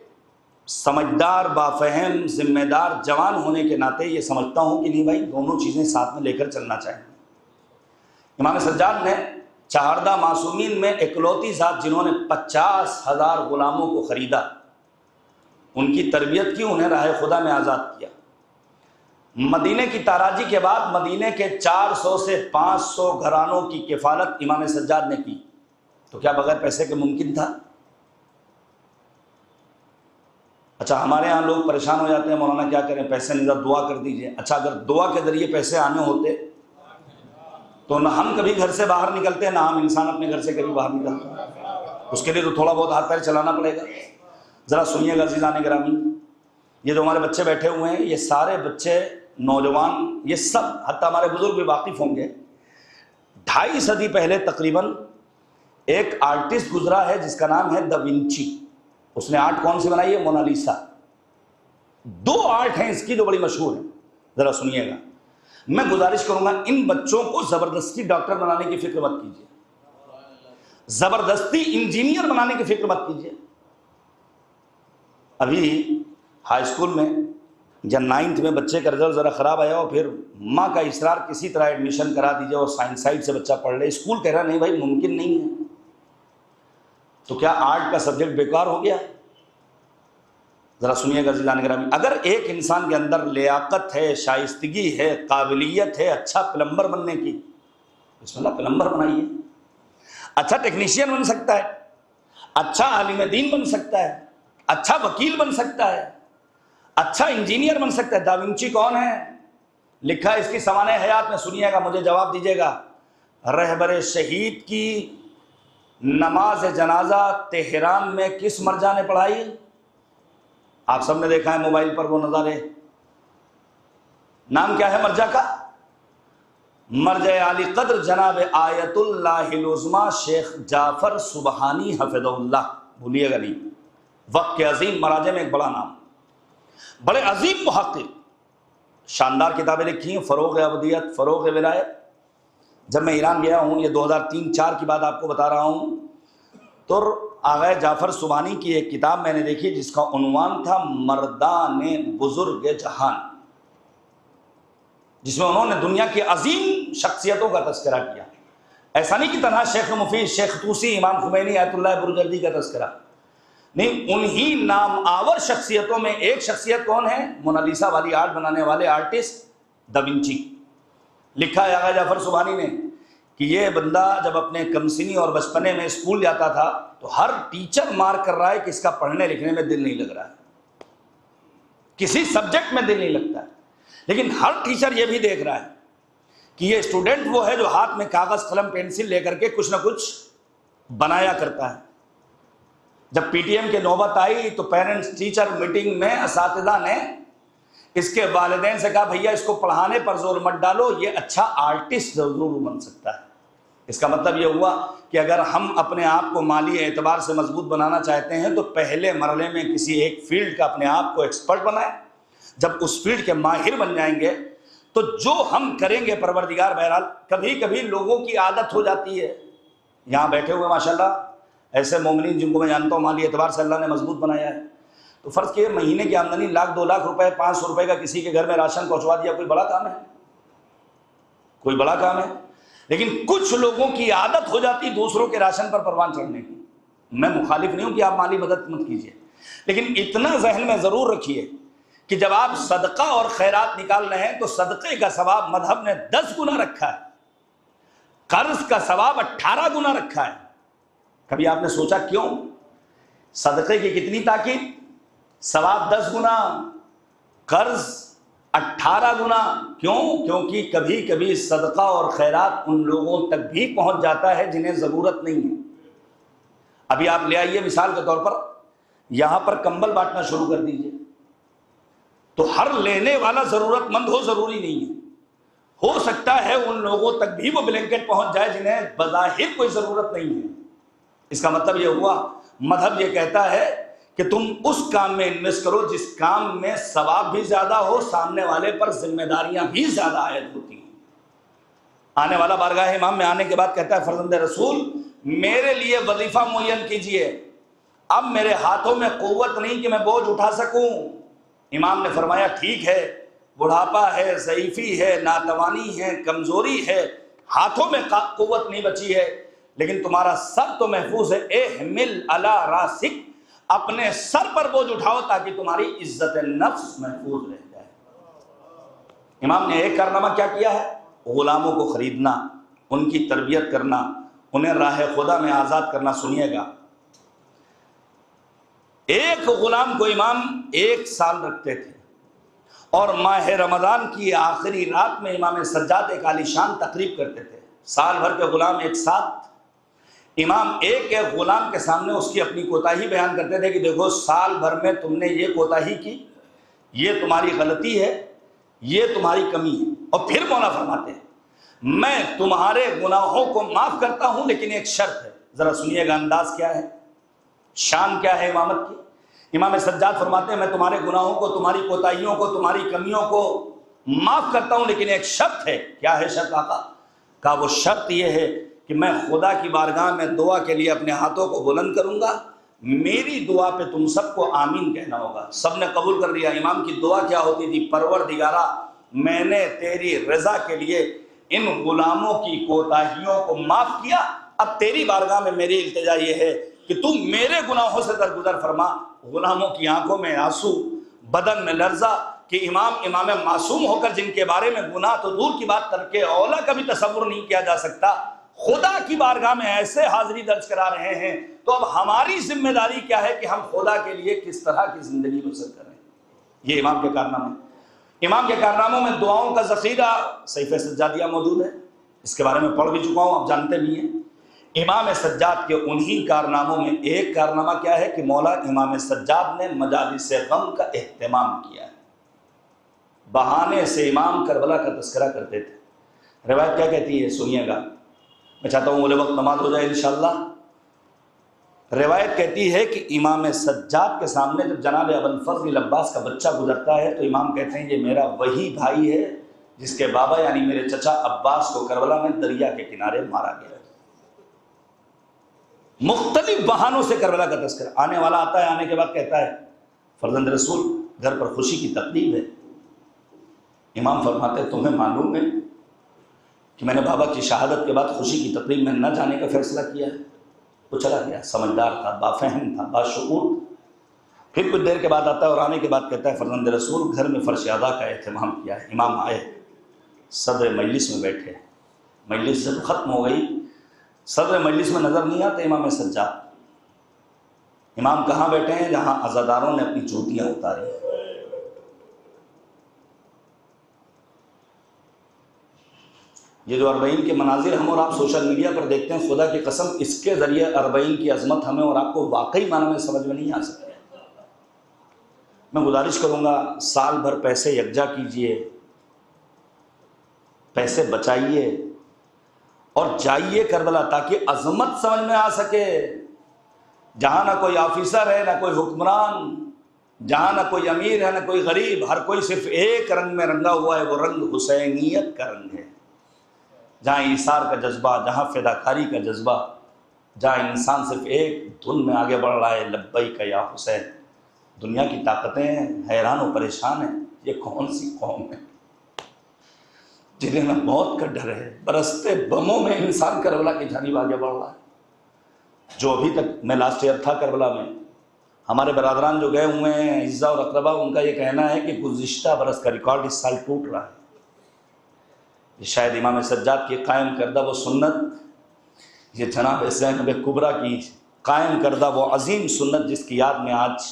समझदार बाफहम जिम्मेदार जवान होने के नाते ये समझता हूँ कि नहीं भाई, दोनों चीज़ें साथ में लेकर चलना चाहिए। इमाम सज्जाद ने चारदा मासूमीन में इकलौती ज़ात जिन्होंने 50,000 गुलामों को ख़रीदा, उनकी तरबियत की, उन्हें राह खुदा में आज़ाद किया। मदीने की ताराजी के बाद मदीने के 400 से 500 घरानों की किफ़ालत इमाम सज्जाद ने की, तो क्या बगैर पैसे के मुमकिन था? अच्छा, हमारे यहाँ लोग परेशान हो जाते हैं, मौलाना क्या करें, पैसे नहीं, दुआ कर दीजिए। अच्छा, अगर दुआ के ज़रिए पैसे आने होते तो ना हम कभी घर से बाहर निकलते हैं, ना हम इंसान अपने घर से कभी बाहर निकलते। उसके लिए तो थोड़ा बहुत हाथ पैर चलाना पड़ेगा। ज़रा सुनिएगा अज़ीज़ान गिरामी, ये जो हमारे बच्चे बैठे हुए हैं, ये सारे बच्चे नौजवान, ये सब हत्ता हमारे बुजुर्ग भी वाकिफ़ होंगे। 2.5 सदी पहले तकरीबन एक आर्टिस्ट गुजरा है जिसका नाम है दा विंची। उसने आर्ट कौन सी बनाई है, मोनालिसा। 2 आर्ट हैं इसकी जो बड़ी मशहूर है। ज़रा सुनिएगा, मैं गुजारिश करूंगा इन बच्चों को ज़बरदस्ती डॉक्टर बनाने की फिक्र मत कीजिए, ज़बरदस्ती इंजीनियर बनाने की फिक्र मत कीजिए। अभी हाई स्कूल में या 9th में बच्चे का रिजल्ट ज़रा ख़राब आया और फिर माँ का इसरार किसी तरह एडमिशन करा दीजिए और साइंस साइड से बच्चा पढ़ ले। स्कूल कह रहा नहीं भाई मुमकिन नहीं है, तो क्या आर्ट का सब्जेक्ट बेकार हो गया? ज़रा सुनिएगा ज़िलान ग्रामी, अगर एक इंसान के अंदर लियाकत है, शाइस्तगी है, काबिलियत है अच्छा प्लम्बर बनने की, बिस्मिल्लाह प्लम्बर बनाइए। अच्छा टेक्नीशियन बन सकता है, अच्छा आलिम दीन बन सकता है, अच्छा वकील बन सकता है, अच्छा इंजीनियर बन सकता है। दा विंची कौन है? लिखा है इसकी समाने हयात में, सुनिएगा मुझे जवाब दीजिएगा। रहबर शहीद की नमाज जनाजा तेहरान में किस मर्जा ने पढ़ाई? आप सबने देखा है मोबाइल पर वो नज़ारे। नाम क्या है मर्जा का? मर्जा आली कद्र जनाब आयतुल्लाहिल उज़्मा शेख जाफर सुबहानी हफिज़हुल्लाह, भूलिएगा नहीं। वक्त के अजीम मराजे में एक बड़ा नाम, बड़े अजीम मुहक्किक, शानदार किताबें लिखी हैं, फ़रोग़ अबदियत, फ़रोग़ विलायत। जब मैं ईरान गया हूँ, ये 2003-4 की बात आपको बता रहा हूँ, तो आग़ा जाफ़र सुबानी की एक किताब मैंने देखी जिसका उन्वान था मर्दाने बुजुर्ग जहान, जिसमें उन्होंने दुनिया की अजीम शख्सियतों का तज़किरा किया। ऐसा नहीं कि तन्हा शेख मुफीद, शेख तूसी, इमाम खुमैनी, आयतुल्लाह बुरजर्दी का तज़किरा नहीं, उन्हीं नाम आवर शख्सियतों में एक शख्सियत कौन है? मोनालिसा वाली आर्ट बनाने वाले आर्टिस्ट दा विंची। लिखा है आग़ा जाफ़र सुबानी ने कि ये बंदा जब अपने कमसिनी और बचपने में स्कूल जाता था तो हर टीचर मार कर रहा है कि इसका पढ़ने लिखने में दिल नहीं लग रहा है, किसी सब्जेक्ट में दिल नहीं लगता है, लेकिन हर टीचर ये भी देख रहा है कि ये स्टूडेंट वो है जो हाथ में कागज कलम पेंसिल लेकर के कुछ ना कुछ बनाया करता है। जब पीटीएम की नौबत आई तो पेरेंट्स टीचर मीटिंग में असातिज़ा ने इसके वालिदैन से कहा, भैया इसको पढ़ाने पर जोर मत डालो, ये अच्छा आर्टिस्ट जरूर बन सकता है। इसका मतलब ये हुआ कि अगर हम अपने आप को माली एतबार से मजबूत बनाना चाहते हैं तो पहले मरले में किसी एक फील्ड का अपने आप को एक्सपर्ट बनाएं। जब उस फील्ड के माहिर बन जाएंगे तो जो हम करेंगे परवरदिगार, बहरहाल कभी कभी लोगों की आदत हो जाती है। यहाँ बैठे हुए माशाल्लाह ऐसे मोमिनीन जिनको मैं जानता हूँ माली एतबार से अल्लाह ने मजबूत बनाया है, तो फ़र्ज़ किए महीने की आमदनी 1-2 लाख रुपए, 500 रुपए का किसी के घर में राशन पहुँचवा दिया, कोई बड़ा काम है? कोई बड़ा काम है? लेकिन कुछ लोगों की आदत हो जाती दूसरों के राशन पर परवान चढ़ने की। मैं मुखालिफ नहीं हूं कि आप माली मदद मत कीजिए, लेकिन इतना जहन में ज़रूर रखिए कि जब आप सदका और खैरात निकाल रहे हैं तो सदक़े का सवाब मजहब ने 10 गुना रखा है, कर्ज का सवाब 18 गुना रखा है। कभी आपने सोचा क्यों? सदक़े की कितनी ताकीद? सवाब 10 गुना, कर्ज 18 गुना। क्यों? क्योंकि कभी कभी सदका और खैरात उन लोगों तक भी पहुंच जाता है जिन्हें ज़रूरत नहीं है। अभी आप ले आइए मिसाल के तौर पर, यहां पर कंबल बांटना शुरू कर दीजिए, तो हर लेने वाला ज़रूरतमंद हो ज़रूरी नहीं है, हो सकता है उन लोगों तक भी वो ब्लैंकेट पहुंच जाए जिन्हें बज़ाहिर कोई ज़रूरत नहीं है। इसका मतलब ये हुआ, मजहब ये कहता है कि तुम उस काम में इन्वेस्ट करो जिस काम में सवाब भी ज्यादा हो, सामने वाले पर जिम्मेदारियां भी ज्यादा आयद होती हैं। आने वाला बारगाह इमाम में आने के बाद कहता है, फर्जंद रसूल मेरे लिए वजीफा मुय्यन कीजिए, अब मेरे हाथों में कुव्वत नहीं कि मैं बोझ उठा सकूं। इमाम ने फरमाया, ठीक है, बुढ़ापा है, ज़ईफ़ी है, नातवानी है, कमजोरी है, हाथों में कुव्वत नहीं बची है, लेकिन तुम्हारा सर तो महफूज है। एहमिल अला रासिक, अपने सर पर बोझ उठाओ ताकि तुम्हारी इज्जत नफ्स महफूज रह जाए। इमाम ने एक कारनामा क्या किया है? गुलामों को खरीदना, उनकी तरबियत करना, उन्हें राह खुदा में आज़ाद करना। सुनिएगा, एक गुलाम को इमाम 1 साल रखते थे और माह रमज़ान की आखिरी रात में इमाम सज्जाद एक आलीशान तकरीब करते थे। साल भर के गुलाम एक साथ, इमाम एक एक गुलाम के सामने उसकी अपनी कोताही बयान करते थे कि देखो साल भर में तुमने ये कोताही की, ये तुम्हारी गलती है, ये तुम्हारी कमी है। और फिर मौला फरमाते हैं, मैं तुम्हारे गुनाहों को माफ करता हूं लेकिन एक शर्त है। जरा सुनिएगा अंदाज क्या है, शान क्या है इमामत की। इमाम सज्जाद फरमाते हैं, मैं तुम्हारे गुनाहों को, तुम्हारी कोताहियों को, तुम्हारी कमियों को माफ करता हूं लेकिन एक शर्त है। क्या है शर्त आका? का वो शर्त यह है कि मैं खुदा की बारगाह में दुआ के लिए अपने हाथों को बुलंद करूंगा, मेरी दुआ पे तुम सबको आमीन कहना होगा। सब ने कबूल कर लिया। इमाम की दुआ क्या होती थी? परवरदिगारा, मैंने तेरी रजा के लिए इन गुलामों की कोताहियों को माफ किया, अब तेरी बारगाह में मेरी इल्तिजा ये है कि तू मेरे गुनाहों से दरगुजर फरमा। गुलामों की आंखों में आंसू, बदन में लर्जा कि इमाम मासूम होकर जिनके बारे में गुनाह तो दूर की बात करके औला का भी तसव्वुर नहीं किया जा सकता, खुदा की बारगाह में ऐसे हाजिरी दर्ज करा रहे हैं। तो अब हमारी जिम्मेदारी क्या है कि हम खुदा के लिए किस तरह की जिंदगी बसर करें। ये इमाम के कारनामे। इमाम के कारनामों में दुआओं का ज़ख़ीरा सहीफ़े सज्जादिया मौजूद है, इसके बारे में पढ़ भी चुका हूँ, आप जानते भी हैं। इमाम सज्जाद के उन्हीं कारनामों में एक कारनामा क्या है कि मौला इमाम सज्जाद ने मजालिस गम का एहतमाम किया। बहाने से इमाम करबला का तज़किरा करते थे। रिवायत क्या कहती है? सुनिएगा, मैं चाहता हूँ बोले वक्त नमाज हो जाए इंशाअल्लाह। रिवायत कहती है कि इमाम सज्जाद के सामने जब जनाब अबुल फज़ल अब्बास का बच्चा गुजरता है तो इमाम कहते हैं ये मेरा वही भाई है जिसके बाबा यानी मेरे चचा अब्बास को करबला में दरिया के किनारे मारा गया। मुख्तलिफ बहानों से करबला का तस्करा। आने वाला आता है, आने के बाद कहता है फर्जंद रसूल घर पर खुशी की तकलीफ है। इमाम फरमाते हैं तुम्हें मालूम है कि मैंने बाबा की शहादत के बाद खुशी की तकलीफ में न जाने का फैसला किया है। वो चला गया, समझदार था, बाफहम था, बाशऊर। फिर कुछ देर के बाद आता है और आने के बाद कहता है फर्जंद रसूल घर में फर्श अदा का एहतमाम किया है। इमाम आए, सदर मजलिस में बैठे। मजलिस जब ख़त्म हो गई, सदर मजलिस में नज़र नहीं आता इमाम सज्जाद। इमाम कहाँ बैठे हैं? जहाँ अज़ादारों ने अपनी जूतियाँ उतारी। ये जो अरबईन के मनाजिर हम और आप सोशल मीडिया पर देखते हैं, खुदा की कसम इसके ज़रिए अरबईन की अजमत हमें और आपको वाकई माना में समझ में नहीं आ सकती। मैं गुजारिश करूँगा साल भर पैसे यकजा कीजिए, पैसे बचाइए और जाइए करबला ताकि अजमत समझ में आ सके। जहाँ ना कोई ऑफिसर है, ना कोई हुक्मरान, जहाँ ना कोई अमीर है, ना कोई गरीब, हर कोई सिर्फ एक रंग में रंगा हुआ है, वो रंग हुसैनियत का रंग है। जहाँ ईसार का जज्बा, जहाँ फिदाकारी का जज्बा, जहाँ इंसान सिर्फ एक धुन में आगे बढ़ रहा है, लब्बैक या हुसैन। दुनिया की ताकतें हैरान और परेशान हैं, ये कौन सी कौम है जिन्हें ना मौत का डर है। बरसते बमों में इंसान करबला की जानिब आगे बढ़ रहा है। जो अभी तक, मैं लास्ट ईयर था करबला में, हमारे बरादरान जो गए हुए हैं इज्जा और अकरबा, उनका ये कहना है कि गुज़िश्ता बरस का रिकॉर्ड इस साल टूट रहा है। शायद इमाम सज्जाद की कायम करदा वो सुन्नत, ये जनाब ज़ैनब कुबरा की कायम करदा वो अजीम सुन्नत जिसकी याद में आज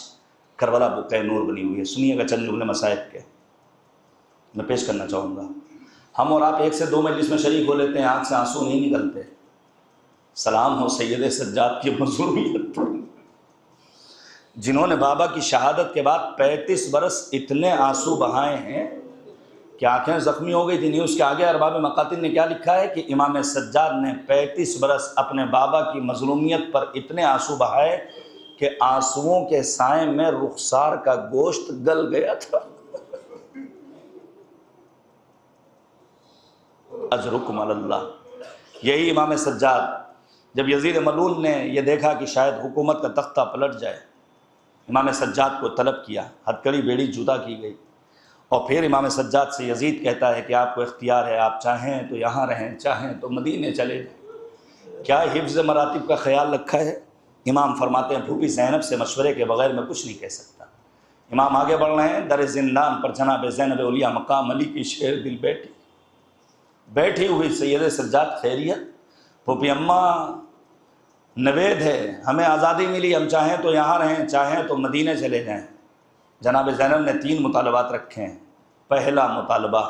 करबला बुक़े नूर बनी हुई है। सुनिएगा चंद जुमले मसाइब के मैं पेश करना चाहूँगा। हम और आप एक से दो मजलिस में शरीक हो लेते हैं, आँख से आंसू नहीं निकलते। सलाम हो सैयद सज्जाद की मज़लूमियत पर, जिन्होंने बाबा की शहादत के बाद 35 बरस इतने आंसू बहाए हैं कि आंखें ज़ख्मी हो गई थी। नहीं, उसके आगे अरबाब मकातिब ने क्या लिखा है कि इमाम सज्जाद ने 35 बरस अपने बाबा की मज़लूमियत पर इतने आंसू बहाए कि आंसुओं के साए में रुखसार का गोश्त गल गया था। अजरुकुम अल्लाह। यही इमाम सज्जाद जब यजीद मलून ने यह देखा कि शायद हुकूमत का तख्ता पलट जाए, इमाम सज्जाद को तलब किया, हथकड़ी बेड़ी जुदा की गई और फिर इमाम सज्जाद से यजीद कहता है कि आपको इख्तियार है, आप चाहें तो यहाँ रहें, चाहें तो मदीने चले जाएं। क्या हिफ्ज़ मरातिब का ख्याल रखा है? इमाम फरमाते हैं फूफी ज़ैनब से मशवरे के बगैर मैं कुछ नहीं कह सकता। इमाम आगे बढ़ रहे हैं, दर ज़िंदान पर जनाब ज़ैनब औलिया मकाम अली की शेर दिल बैठी हुई सैयद सज्जाद खैरियत, फूफी अम्मा नवेद है, हमें आज़ादी मिली, हम चाहें तो यहाँ रहें, चाहें तो मदीने चले जाएँ। जनाब ज़ैनब ने 3 मुतालबात रखे हैं। पहला मुतालबा,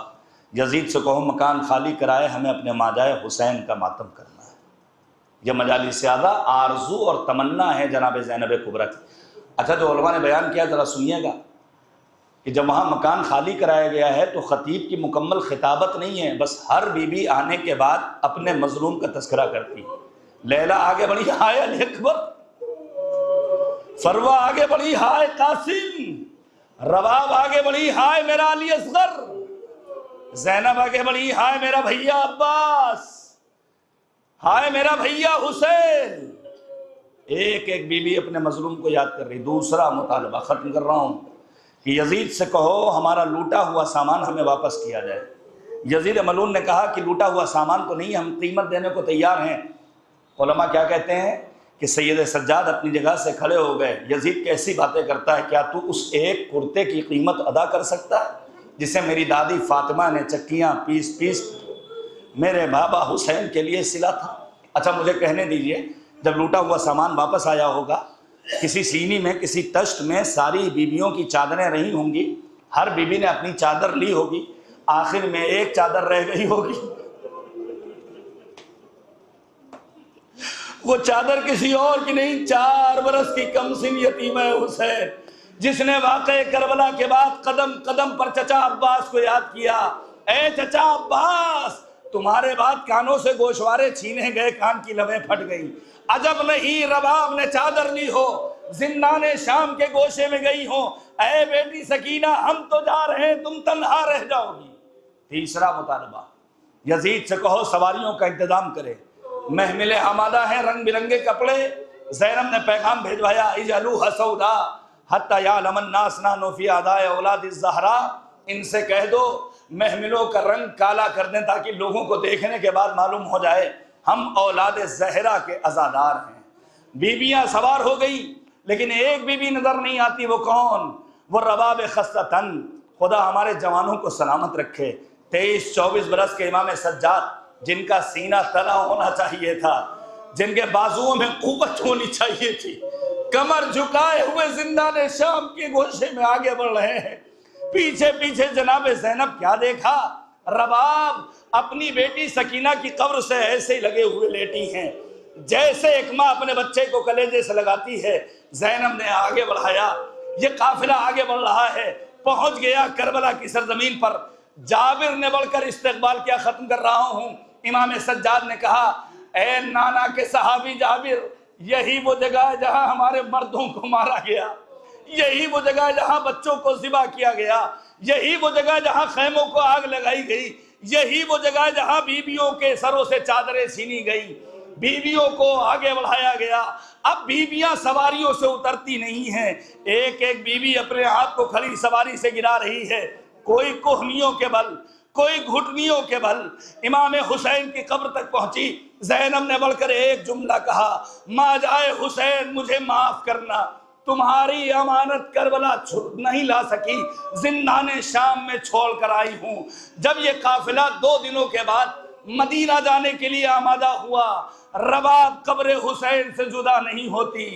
यजीद से कहो मकान खाली कराए, हमें अपने माजाए हुसैन का मातम करना है। यह मजालिस आदा आरजू और तमन्ना है जनाब ज़ैनब कुबरा की। अच्छा, जो उलमा ने बयान किया ज़रा सुनिएगा कि जब वहाँ मकान खाली कराया गया है तो ख़तीब की मुकम्मल खिताबत नहीं है, बस हर बीबी आने के बाद अपने मजलूम का तस्करा करती। लैला आगे बढ़ी, हाय अली अकबर। फरवा आगे बढ़ी, हाय कासिम। रबाब आगे बढ़ी, हाय मेरा अली असगर। ज़ैनब आगे बढ़ी, हाय मेरा भैया अब्बास, हाय मेरा भैया हुसैन। एक एक बीबी अपने मजलूम को याद कर रही। दूसरा मुतालबा ख़त्म कर रहा हूँ कि यजीद से कहो हमारा लूटा हुआ सामान हमें वापस किया जाए। यजीद मलून ने कहा कि लूटा हुआ सामान तो नहीं, हम कीमत देने को तैयार हैं। उलमा क्या कहते हैं कि सैयद सज्जाद अपनी जगह से खड़े हो गए। यजीद कैसी बातें करता है, क्या तू उस एक कुर्ते की कीमत अदा कर सकता है जिसे मेरी दादी फातिमा ने चक्कियाँ पीस पीस मेरे बाबा हुसैन के लिए सिला था? अच्छा, मुझे कहने दीजिए, जब लूटा हुआ सामान वापस आया होगा, किसी सीनी में, किसी तश्त में सारी बीबियों की चादरें रही होंगी, हर बीबी ने अपनी चादर ली होगी, आखिर में एक चादर रह गई होगी। वो चादर किसी और की नहीं, 4 बरस की कमसिन यतीमा हुसैन, जिसने वाक़े करबला के बाद कदम कदम पर चचा अब्बास को याद किया। ए चचा अब्बास, तुम्हारे बाद कानों से गोशवारे छीने गए, कान की लवें फट गई। अजब नहीं रबाब ने चादर ली हो, जिंदाने शाम के गोशे में गई हो। ऐ बेटी सकीना, हम तो जा रहे हैं, तुम तन्हा रह जाओगी। तीसरा मुतालबा, यजीद से कहो सवारियों का इंतजाम करे, महमिले आमादा है, रंग बिरंगे कपड़े। ज़ैनब ने पैगाम भेजवाया, इजलू हसौदा हत्ता यालमन नास ना नोफी अदाए औलाद ज़हरा। इनसे कह दो महमिलों का रंग काला कर दें ताकि लोगों को देखने के बाद मालूम हो जाए हम औलाद ज़हरा के अज़ादार हैं। बीबियां सवार हो गई, लेकिन एक बीबी नजर नहीं आती। वो कौन? वो रबाब खस्तन। खुदा हमारे जवानों को सलामत रखे। 23-24 बरस के इमाम सज्जाद, जिनका सीना तला होना चाहिए था, जिनके बाजुओं में कुव्वत होनी चाहिए थी, कमर झुकाए हुए जिंदाने शाम के गोशे में आगे बढ़ रहे हैं। पीछे पीछे जनाबे ज़ैनब क्या देखा? रबाब अपनी बेटी सकीना की कब्र से ऐसे ही लगे हुए लेटी हैं जैसे एक माँ अपने बच्चे को कलेजे से लगाती है। ज़ैनब ने आगे बढ़ाया, ये काफिला आगे बढ़ रहा है, पहुंच गया करबला की सरजमीन पर। जाबिर ने बढ़कर इस्तकबाल किया, खत्म कर रहा हूं। इमाम सज्जाद ने कहा, ए नाना के सहाबी जाबिर, यही वो जगह है जहां हमारे मर्दों को मारा गया, यही वो जगह है जहां बच्चों को ज़िबा किया गया, यही वो जगह है जहां खैमों को आग लगाई गई, यही वो जगह है जहां बीबियों के सरों से चादरें छीनी गई, बीबियों को आगे बढ़ाया गया। अब बीबियां सवारियों से उतरती नहीं हैं, एक एक बीबी अपने हाथ को खड़ी सवारी से गिरा रही है। कोई कोहनियों के बल, कोई घुटनियों के बल इमाम हुसैन की कब्र तक पहुंची। ज़ैनब ने बढ़कर एक जुमला कहा, माँ जाए हुसैन मुझे माफ करना, तुम्हारी अमानत करबला नहीं ला सकी, जिंदाने शाम में छोड़ कर आई हूँ। जब ये काफिला 2 दिनों के बाद मदीना जाने के लिए आमादा हुआ, रबाब कब्र हुसैन से जुदा नहीं होती।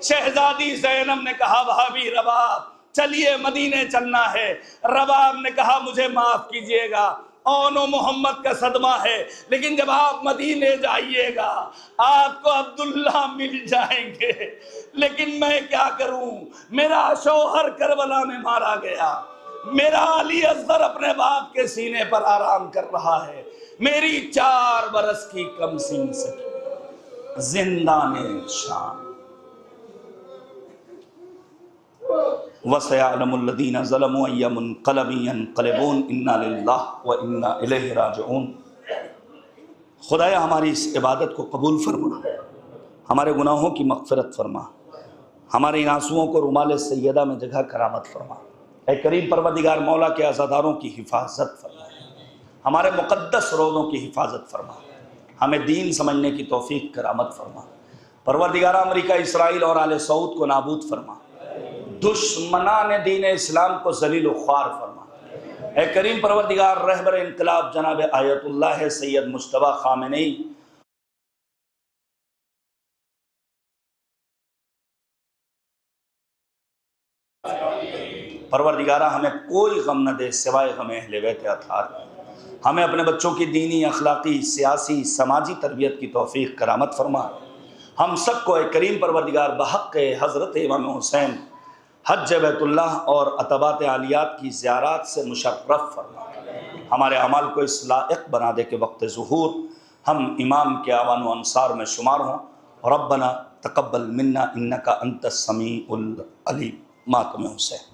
शहजादी ज़ैनब ने कहा, भाभी रबाब चलिए मदीने चलना है। रबाब ने कहा, मुझे माफ कीजिएगा, ओनो मोहम्मद का सदमा है, लेकिन जब आप मदीने जाइएगा आपको अब्दुल्ला मिल जाएंगे। लेकिन मैं क्या करूं, मेरा शौहर करबला में मारा गया, मेरा अली असगर अपने बाप के सीने पर आराम कर रहा है, मेरी 4 बरस की कम सिन सकी जिंदाने शाम। वसयअलमुल्लज़ीना ज़लमू अय्या मुनक़लबिन यनक़लिबून इन्ना लिल्लाहि व इन्ना इलैहि राजिऊन। खुदाया हमारी इस इबादत को कबूल फरमा, हमारे गुनाहों की मग़फ़िरत फरमा, हमारे इन आंसुओं को रुमाल सैयदा में जगह करामत फरमा। ऐ करीम परवरदिगार मौला के अज़ादारों की हिफाजत फरमा, हमारे मुक़द्दस रोज़ों की हिफाजत फरमा, हमें दीन समझने की तौफ़ीक़ करामत फरमा। परवरदिगार अमरीका, इसराइल और आले सऊद को नाबूद फरमा, दुश्मनान दीन इस्लाम को ज़लील ख्वार फरमा। ऐ करीम परवरदिगार रहबर इनकलाब जनाब आयतुल्लाह सैयद मुज्तबा खामेनी परवरदिगारा हमें कोई गम न दे सिवाय गम अहले बैत अतार। हमें अपने बच्चों की दीनी, अखलाकी, सियासी, समाजी तरबियत की तौफ़ीक़ करामत फरमा। हम सबको ऐ करीम परवरदिगार बहक़ हज़रत इमाम हुसैन हज बैतुल्लाह और अतबात आलियात की ज़ियारत से मुशर्रफ फरमा। हमारे अमाल को इस लायक बना दे के वक्त ज़ुहूर हम इमाम के आवान व अंसार में शुमार हों। रब्बना तक़ब्बल मिन्ना इन्नका अंतस समीउल अलीम। मातम हुसैन।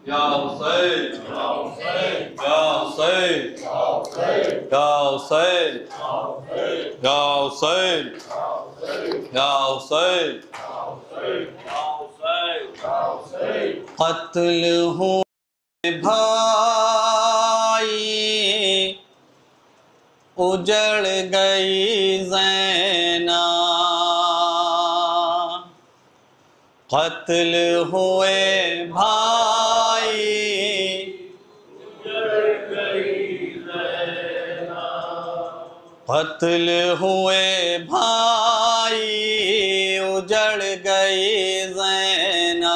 या हुसैन, या हुसैन, या हुसैन, या हुसैन, या हुसैन, या हुसैन, क़त्ल हुए भाई उजड़ गई ज़ैना, क़त्ल हुए भाई उजड़ गई ज़ैना, कत्ल हुए भाई उजड़ गई ज़ैनब।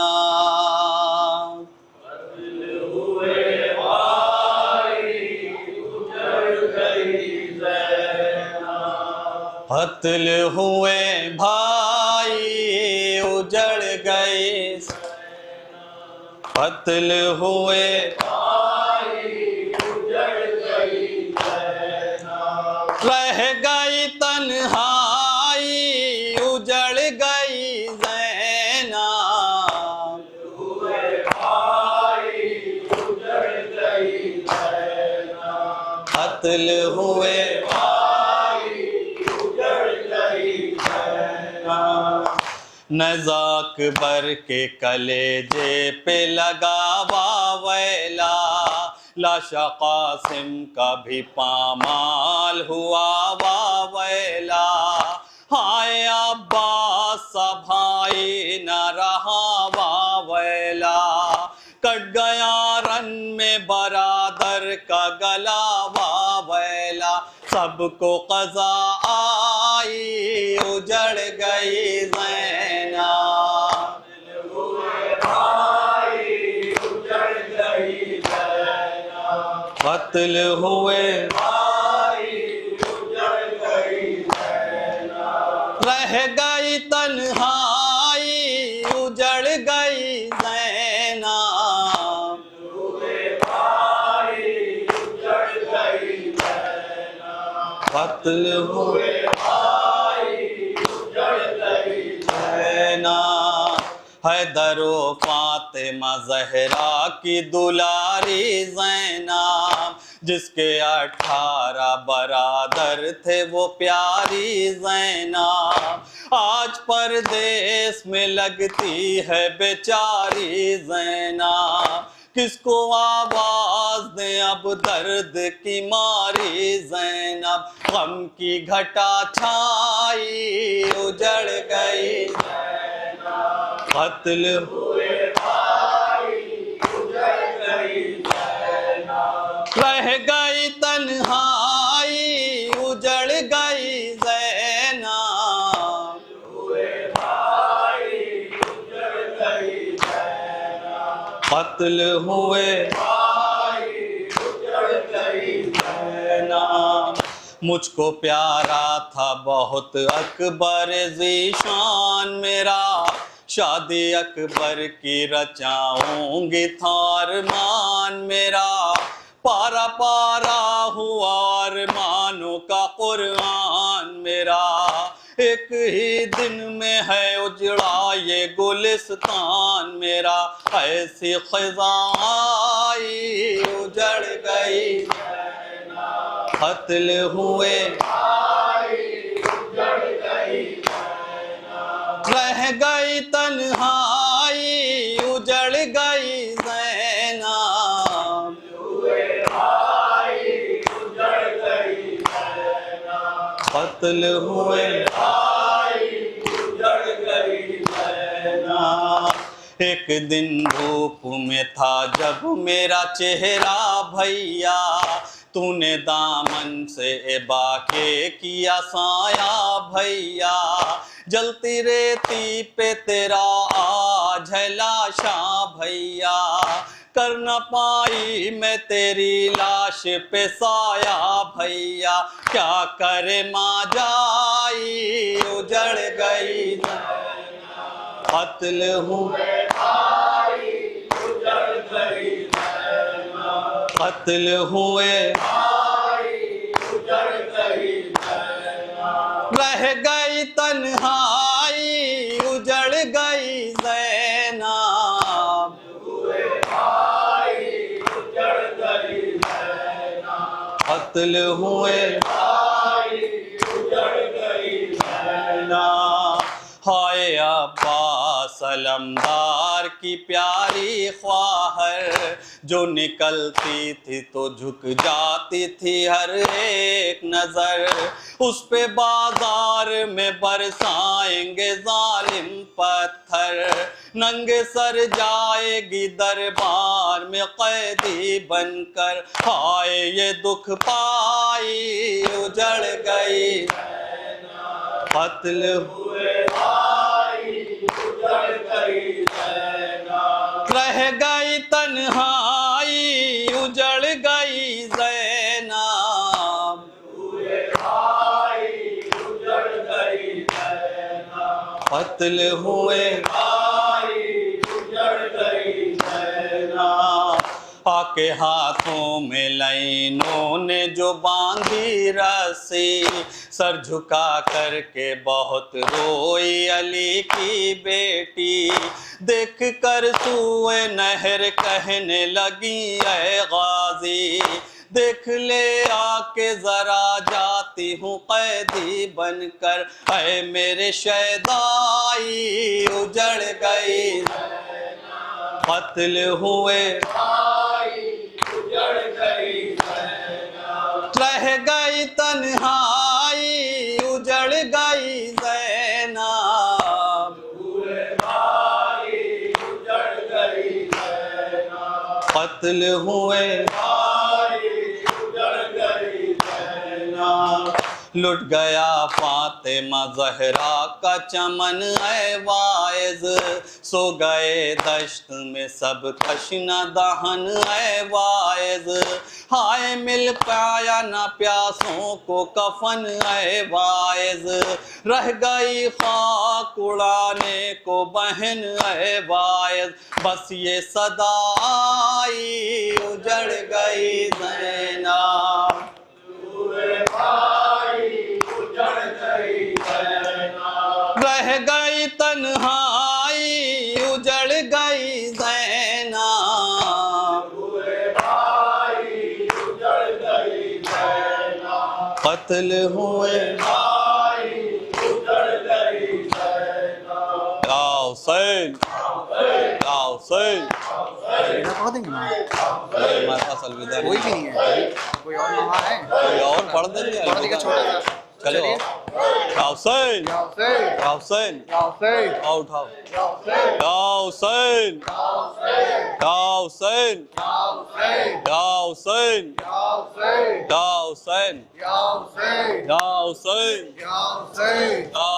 कत्ल हुए भाई उजड़ गई, कत्ल हुए रह गई तन्हाई उजड़ गई ज़ैनब। कत्ल हुए नज़ाक बर के कलेजे पे लगा वावैला, लाशा कासिम का भी पामाल हुआ वावैला। हाय अब्बास सा भाई न रहा वावैला, कट गया रन में बरादर का गला वावैला। सबको क़ज़ा आई उजड़ गई ज़ैनब। कत्ल हुए रह गई तन्हाई उजड़ गई ज़ैनब। कत्ल हुए ज़ैनब। हैदरो फातिमा ज़हरा की दुलारी ज़ैनब, जिसके 18 बरादर थे वो प्यारी ज़ैनब। आज परदेश में लगती है बेचारी ज़ैनब, किसको आवाज दे अब दर्द की मारी ज़ैनब। गम की घटा छाई उजड़ गई, कत्ल हुए भाई उजड़ गई ज़ैनब। रह गई तन्हाई उजड़ गई ज़ैनब। कत्ल हुए ज़ैनब। मुझको प्यारा था बहुत अकबर ज़ीशान मेरा, शादी अकबर की रचाऊंगी थारमान मेरा। पारा पारा हुआ अरमानों का कुरान मेरा, एक ही दिन में है उजड़ा ये गुलिस्तान मेरा। ऐसी ख़िज़ाई उजड़ गई, कत्ल हुए रह गई तन्हाई उजड़ गई ज़ैनब। कत्ल हुए ज़ैनब। एक दिन धूप में था जब मेरा चेहरा भैया, तूने दामन से एबा के किया साया भैया। जलती रेती पे तेरा आज है लाशा भैया, कर न पाई मैं तेरी लाश पे साया भैया। क्या करे माँ जाई उजड़ गई, कत्ल हुए कत्ल हुए रह गई तन्हाई उजड़ गई ज़ैनब। कत्ल हुए ज़ैनब। हाय अब्बास अलमदार की प्यारी ख्वाहर, जो निकलती थी तो झुक जाती थी हर एक नजर। उस पे बाजार में बरसाएंगे जालिम पत्थर, नंगे सर जाएगी दरबार में कैदी बनकर। हाय ये दुख पाई उजड़ गई, कत्ल हुए भाई उजड़ गई ज़ैनब। रह गई तन्हाई उजड़ गई ज़ैनब, हुए भाई उजड़ गई ज़ैनब। कत्ल हुए भाई उजड़ गई ज़ैनब। आके हाथों में लाइनों ने जो बांधी रस्सी, सर झुका करके बहुत रोई अली की बेटी। देख कर सूए नहर कहने लगी ऐ गाजी, देख ले आके जरा जाती हूँ कैदी बनकर। ऐ मेरे शहदाई उजड़ गई, कत्ल हुए उजड़ गई ज़ैनब। रह गई तन्हाई उजड़ गई ज़ैनब, हुए भाई उजड़ गई ज़ैनब। कत्ल हुए भाई उजड़ गई ज़ैनब। लुट गया फातिमा ज़हरा का चमन ऐ वाइज़, सो गए दश्त में सब कशना दहन ऐ वाइज़। हाय मिल पाया ना प्यासों को कफन ऐ वाइज़, रह गई खाक उड़ाने को बहन ऐ वाइज़। बस ये सदाई उजड़ गई ज़ैनब, रह गई तन्हाई उजड़ गई ज़ैनब, भाई उजड़ गई ज़ैनब। कत्ल हुए भाई उजड़ गई ज़ैनब। या हुसैन या हुसैन। हमारे पास अलविदा कोई भी नहीं है, कोई और वहाँ है, कोई और पढ़ देंगे अलविदा। छोटा सा। चलो या हुसैन या हुसैन आओ उठाओ। या हुसैन या हुसैन या हुसैन या हुसैन या हुसैन या हुसैन या